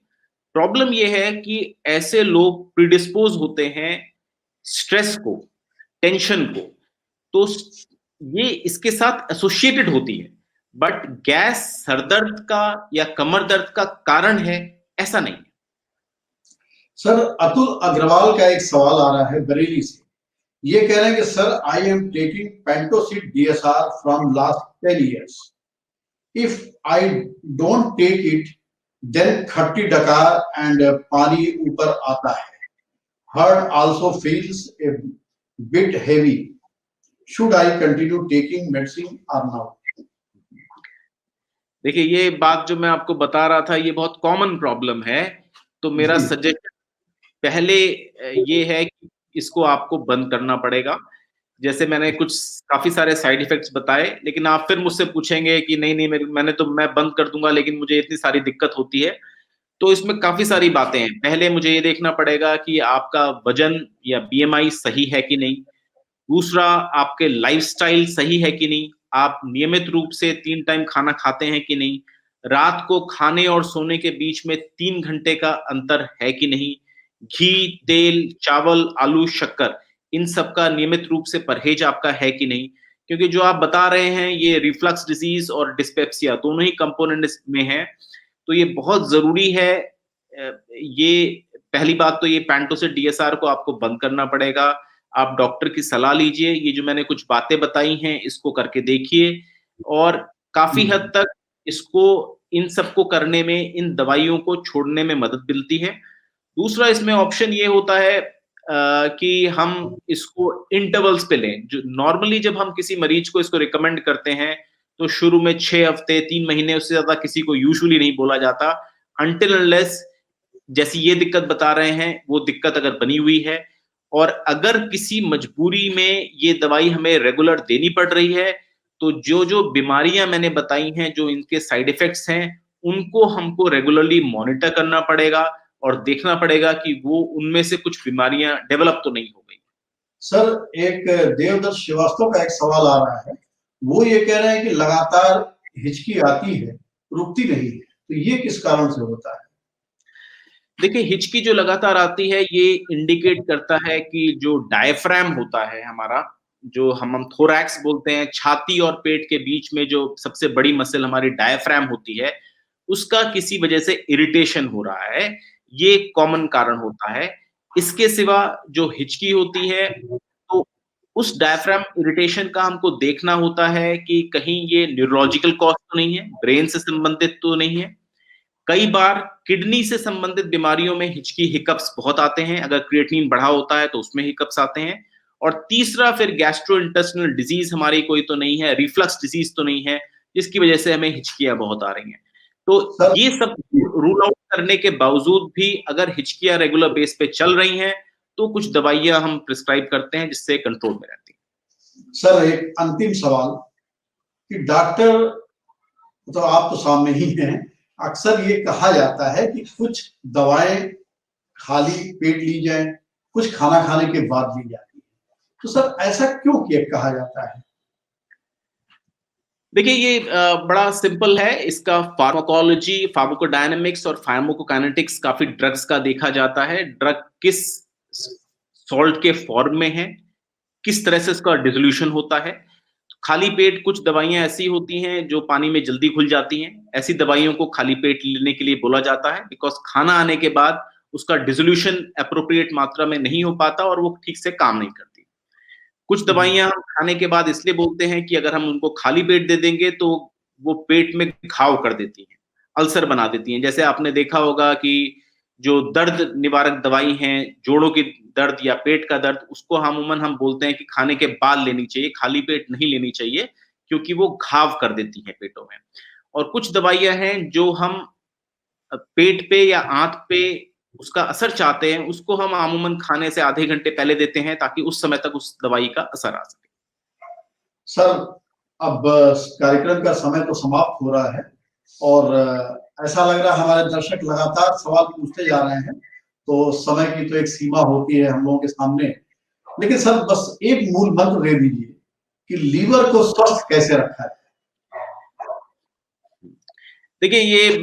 प्रॉब्लम ये है कि ऐसे लोग प्रिडिस्पोज होते हैं स्ट्रेस को, टेंशन को, तो ये इसके साथ एसोसिएटेड होती है। बट गैस सरदर्द का या कमर दर्द का कारण है, ऐसा नहीं है। सर, अतुल अग्रवाल का एक सवाल आ रहा है बरेली से। ये कह रहे हैं कि sir, I am taking Pantocid DSR from last 10 years. If I don't take it, then खट्टी डकार and पानी ऊपर आता है. Heart also feels a bit heavy. Should I continue taking medicine or not? देखिए, ये बात जो मैं आपको बता रहा था, ये बहुत कॉमन प्रॉब्लम है। तो मेरा जी। सजेशन पहले ये है कि इसको आपको बंद करना पड़ेगा। जैसे मैंने कुछ काफ़ी सारे साइड इफ़ेक्ट्स बताए, लेकिन आप फिर मुझसे पूछेंगे कि नहीं, मैं बंद कर दूँगा, लेकिन मुझे इतनी सारी दिक्कत होती है। तो इसमें काफ़ी सारी बातें हैं। पहले मुझे ये देखना पड़ेगा कि आपका वज़न या BMI सही है कि नहीं? दूसरा, आपके लाइफ़स्टाइल सही है कि नहीं? आप नियमित रूप से 3 टाइम खाना खाते हैं कि नहीं? रात को खाने और सोने के बीच में 3 घंटे का अंतर है कि नहीं? घी, तेल, चावल, आलू, शक्कर, इन सब का नियमित रूप से परहेज़ आपका है कि नहीं? क्योंकि जो आप बता रहे हैं, ये रिफ्लक्स डिज़ीज़ और डिस्पेप्सिया दोनों ही कंपोनेंट इसमें हैं। तो ये बहुत ज़रूरी है। ये पहली बात तो ये पेंटोसिड DSR को आपको बंद करना पड़ेगा। आप डॉक्टर की सलाह लीजिए। ये जो मैंने कुछ बातें बताई हैं, इसको करके देखिए और काफ़ी हद तक इसको इन सबको करने में, इन दवाइयों को छोड़ने में मदद मिलती है। दूसरा इसमें ऑप्शन ये होता है कि हम इसको इंटरवल्स पे लें। जो नॉर्मली जब हम किसी मरीज को इसको रिकमेंड करते हैं, तो शुरू में 6 हफ्ते, 3 महीने, उससे ज़्यादा किसी को यूजुअली नहीं बोला जाता। अनटिल अनलेस जैसी ये दिक्कत बता रहे हैं, वो दिक्कत अगर बनी हुई है और अगर किसी मजबूरी में ये दवाई हमें रेगुलर देनी पड़ रही है, तो जो-जो बीमारियाँ मैंने बताई हैं, जो इनके साइड इफ़ेक्ट्स हैं, उनको हमको रेगुलरली मॉनिटर करना पड़ेगा और देखना पड़ेगा कि वो उनमें से कुछ बीमारियाँ डेवलप तो नहीं हो गई। सर, एक देवदत्त श्रीवास्तव का एक सवाल आ रहा है। वो ये कह रहे हैं कि लगातार हिचकी आती है, रुकती नहीं है, तो ये किस कारण से होता है? देखिए, हिचकी जो लगातार आती है, ये इंडिकेट करता है कि जो डायफ्राम होता है हमारा, जो हम थोरैक्स बोलते हैं, छाती और पेट के बीच में जो सबसे बड़ी मसल हमारी डायफ्राम होती है, उसका किसी वजह से इरिटेशन हो रहा है। ये एक कॉमन कारण होता है। इसके सिवा जो हिचकी होती है, तो उस डायफ्राम इरिटेशन का हमको देखना होता है कि कहीं ये न्यूरोलॉजिकल कॉज़ तो नहीं है, ब्रेन से संबंधित तो नहीं है। कई बार किडनी से संबंधित बीमारियों में हिचकी हिकअप्स बहुत आते हैं। अगर क्रिएटिनिन बढ़ा होता है तो उसमें हिकअप्स आते हैं। और तीसरा फिर गैस्ट्रोइंटेस्टिनल डिजीज हमारी कोई तो नहीं है, रिफ्लक्स डिजीज तो नहीं है, जिसकी वजह से हमें हिचकियां बहुत आ रही हैं। तो सर, ये सब रूल आउट करने के बावजूद भी अगर हिचकियां रेगुलर बेस पे चल रही हैं, तो कुछ दवाइयां हम प्रिस्क्राइब करते हैं जिससे कंट्रोल में रहती हैं। सर, एक अंतिम सवाल कि डॉक्टर, तो आप तो सामने ही हैं, अक्सर ये कहा जाता है कि कुछ दवाएं खाली पेट ली जाए, कुछ खाना खाने के बाद ली जाती है। तो सर, ऐसा क्यों किया कहा जाता है? देखिए, ये बड़ा सिंपल है। इसका फार्माकोलॉजी, फार्माकोडायनामिक्स और फार्माकोकाइनेटिक्स काफ़ी ड्रग्स का देखा जाता है। ड्रग किस सॉल्ट के फॉर्म में है, किस तरह से इसका डिसोल्यूशन होता है। खाली पेट कुछ दवाइयाँ ऐसी होती हैं जो पानी में जल्दी घुल जाती हैं। ऐसी दवाइयों को खाली पेट लेने के लिए बोला जाता है बिकॉज़ खाना आने के बाद उसका डिसोल्यूशन एप्रोप्रिएट मात्रा में नहीं हो पाता और वो ठीक से काम नहीं करती। कुछ दवाइयाँ हम खाने के बाद इसलिए बोलते हैं कि अगर हम उनको खाली पेट दे देंगे तो वो पेट में घाव कर देती हैं, अल्सर बना देती हैं। जैसे आपने देखा होगा कि जो दर्द निवारक दवाई हैं, जोड़ों की दर्द या पेट का दर्द, उसको अमूमन हम बोलते हैं कि खाने के बाद लेनी चाहिए, खाली पेट नहीं लेनी चाहिए, क्योंकि वो घाव कर देती हैं पेटों में। और कुछ दवाइयाँ हैं जो हम पेट पे या आँत पे उसका असर चाहते हैं, उसको हम अमूमन खाने से आधे घंटे पहले देते हैं ताकि उस समय तक उस दवाई का असर आ सके। सर, अब कार्यक्रम का समय तो समाप्त हो रहा है और ऐसा लग रहा है हमारे दर्शक लगातार सवाल पूछते जा रहे हैं, तो समय की तो एक सीमा होती है हम लोगों के सामने। लेकिन सर बस एक मूल मंत्र दे दीजिए कि लीवर को स्वस्थ कैसे रखा है। देखिए ये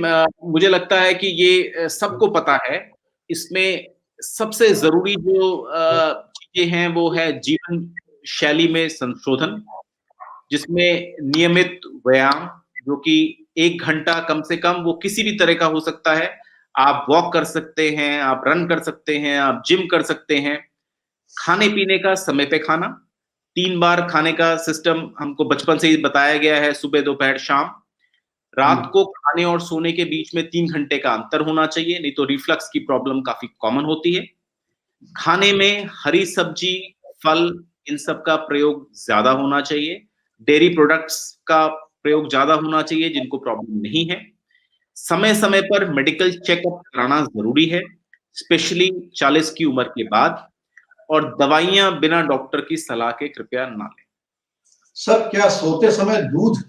मुझे लगता है कि ये सबको पता है। इसमें सबसे ज़रूरी जो चीज़ें हैं वो है जीवन शैली में संशोधन, जिसमें नियमित व्यायाम जो कि 1 घंटा कम से कम वो किसी भी तरह का हो सकता है। आप वॉक कर सकते हैं, आप रन कर सकते हैं, आप जिम कर सकते हैं। खाने-पीने का समय पे खाना, 3 बार खाने का सिस्टम हमको बचपन से ही बताया गया है, सुबह, दोपहर, शाम। रात को खाने और सोने के बीच में 3 घंटे का अंतर होना चाहिए, नहीं तो रिफ्लक्स की प्रॉब्लम काफ़ी कॉमन होती है। खाने में हरी सब्जी, फल इन सब का प्रयोग ज़्यादा होना चाहिए। डेयरी प्रोडक्ट्स का प्रयोग ज़्यादा होना चाहिए जिनको प्रॉब्लम नहीं है। समय-समय पर मेडिकल चेकअप कराना ज़रूरी है, स्पेशली 40 की उम्र के बाद और दवाइयाँ बिना डॉक्टर की सलाह के कृपया ना लें। सर क्या सोते समय दूध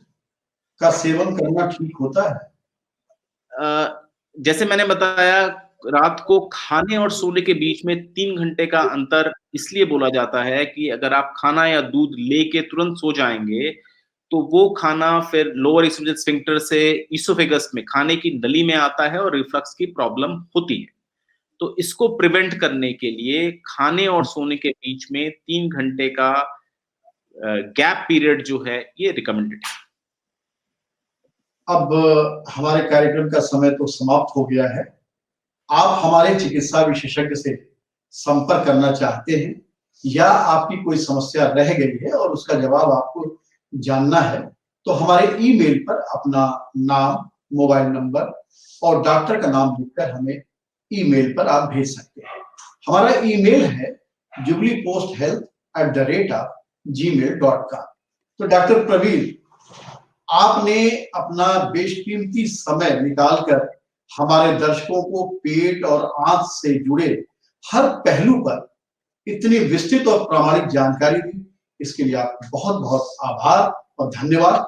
का सेवन करना ठीक होता है? जैसे मैंने बताया रात को खाने और सोने के बीच में 3 घंटे का अंतर इसलिए बोला जाता है कि अगर आप खाना या दूध लेके तुरंत सो जाएँगे, तो वो खाना फिर लोअर एसोफेजियल स्फिंक्टर से इसोफेगस में खाने की नली में आता है और रिफ्लक्स की प्रॉब्लम होती है। तो इसको प्रिवेंट करने के लिए खाने और सोने के बीच में 3 घंटे का गैप पीरियड जो है ये रिकमेंडेड है। अब हमारे कार्यक्रम का समय तो समाप्त हो गया है। आप हमारे चिकित्सा विशेषज्ञ से संपर्क करना चाहते हैं या आपकी कोई समस्या रह गई है और उसका जवाब आपको जानना है, तो हमारे ईमेल पर अपना नाम, मोबाइल नंबर और डॉक्टर का नाम लिखकर हमें ईमेल पर आप भेज सकते हैं। हमारा ईमेल है jubileeposthealth@gmail.com। तो डॉक्टर प्रवीर, आपने अपना बेशकीमती समय निकालकर हमारे दर्शकों को पेट और आंत से जुड़े हर पहलू पर इतनी विस्तृत और प्रामाणिक जानकारी दी, इसके लिए आपका बहुत-बहुत आभार और धन्यवाद।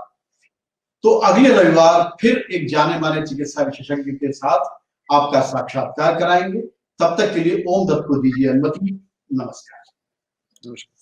तो अगले रविवार फिर एक जाने-माने चिकित्सा विशेषज्ञ के साथ आपका साक्षात्कार कराएंगे। तब तक के लिए ओम दत्त को दीजिए अनुमति। नमस्कार। नमस्कार।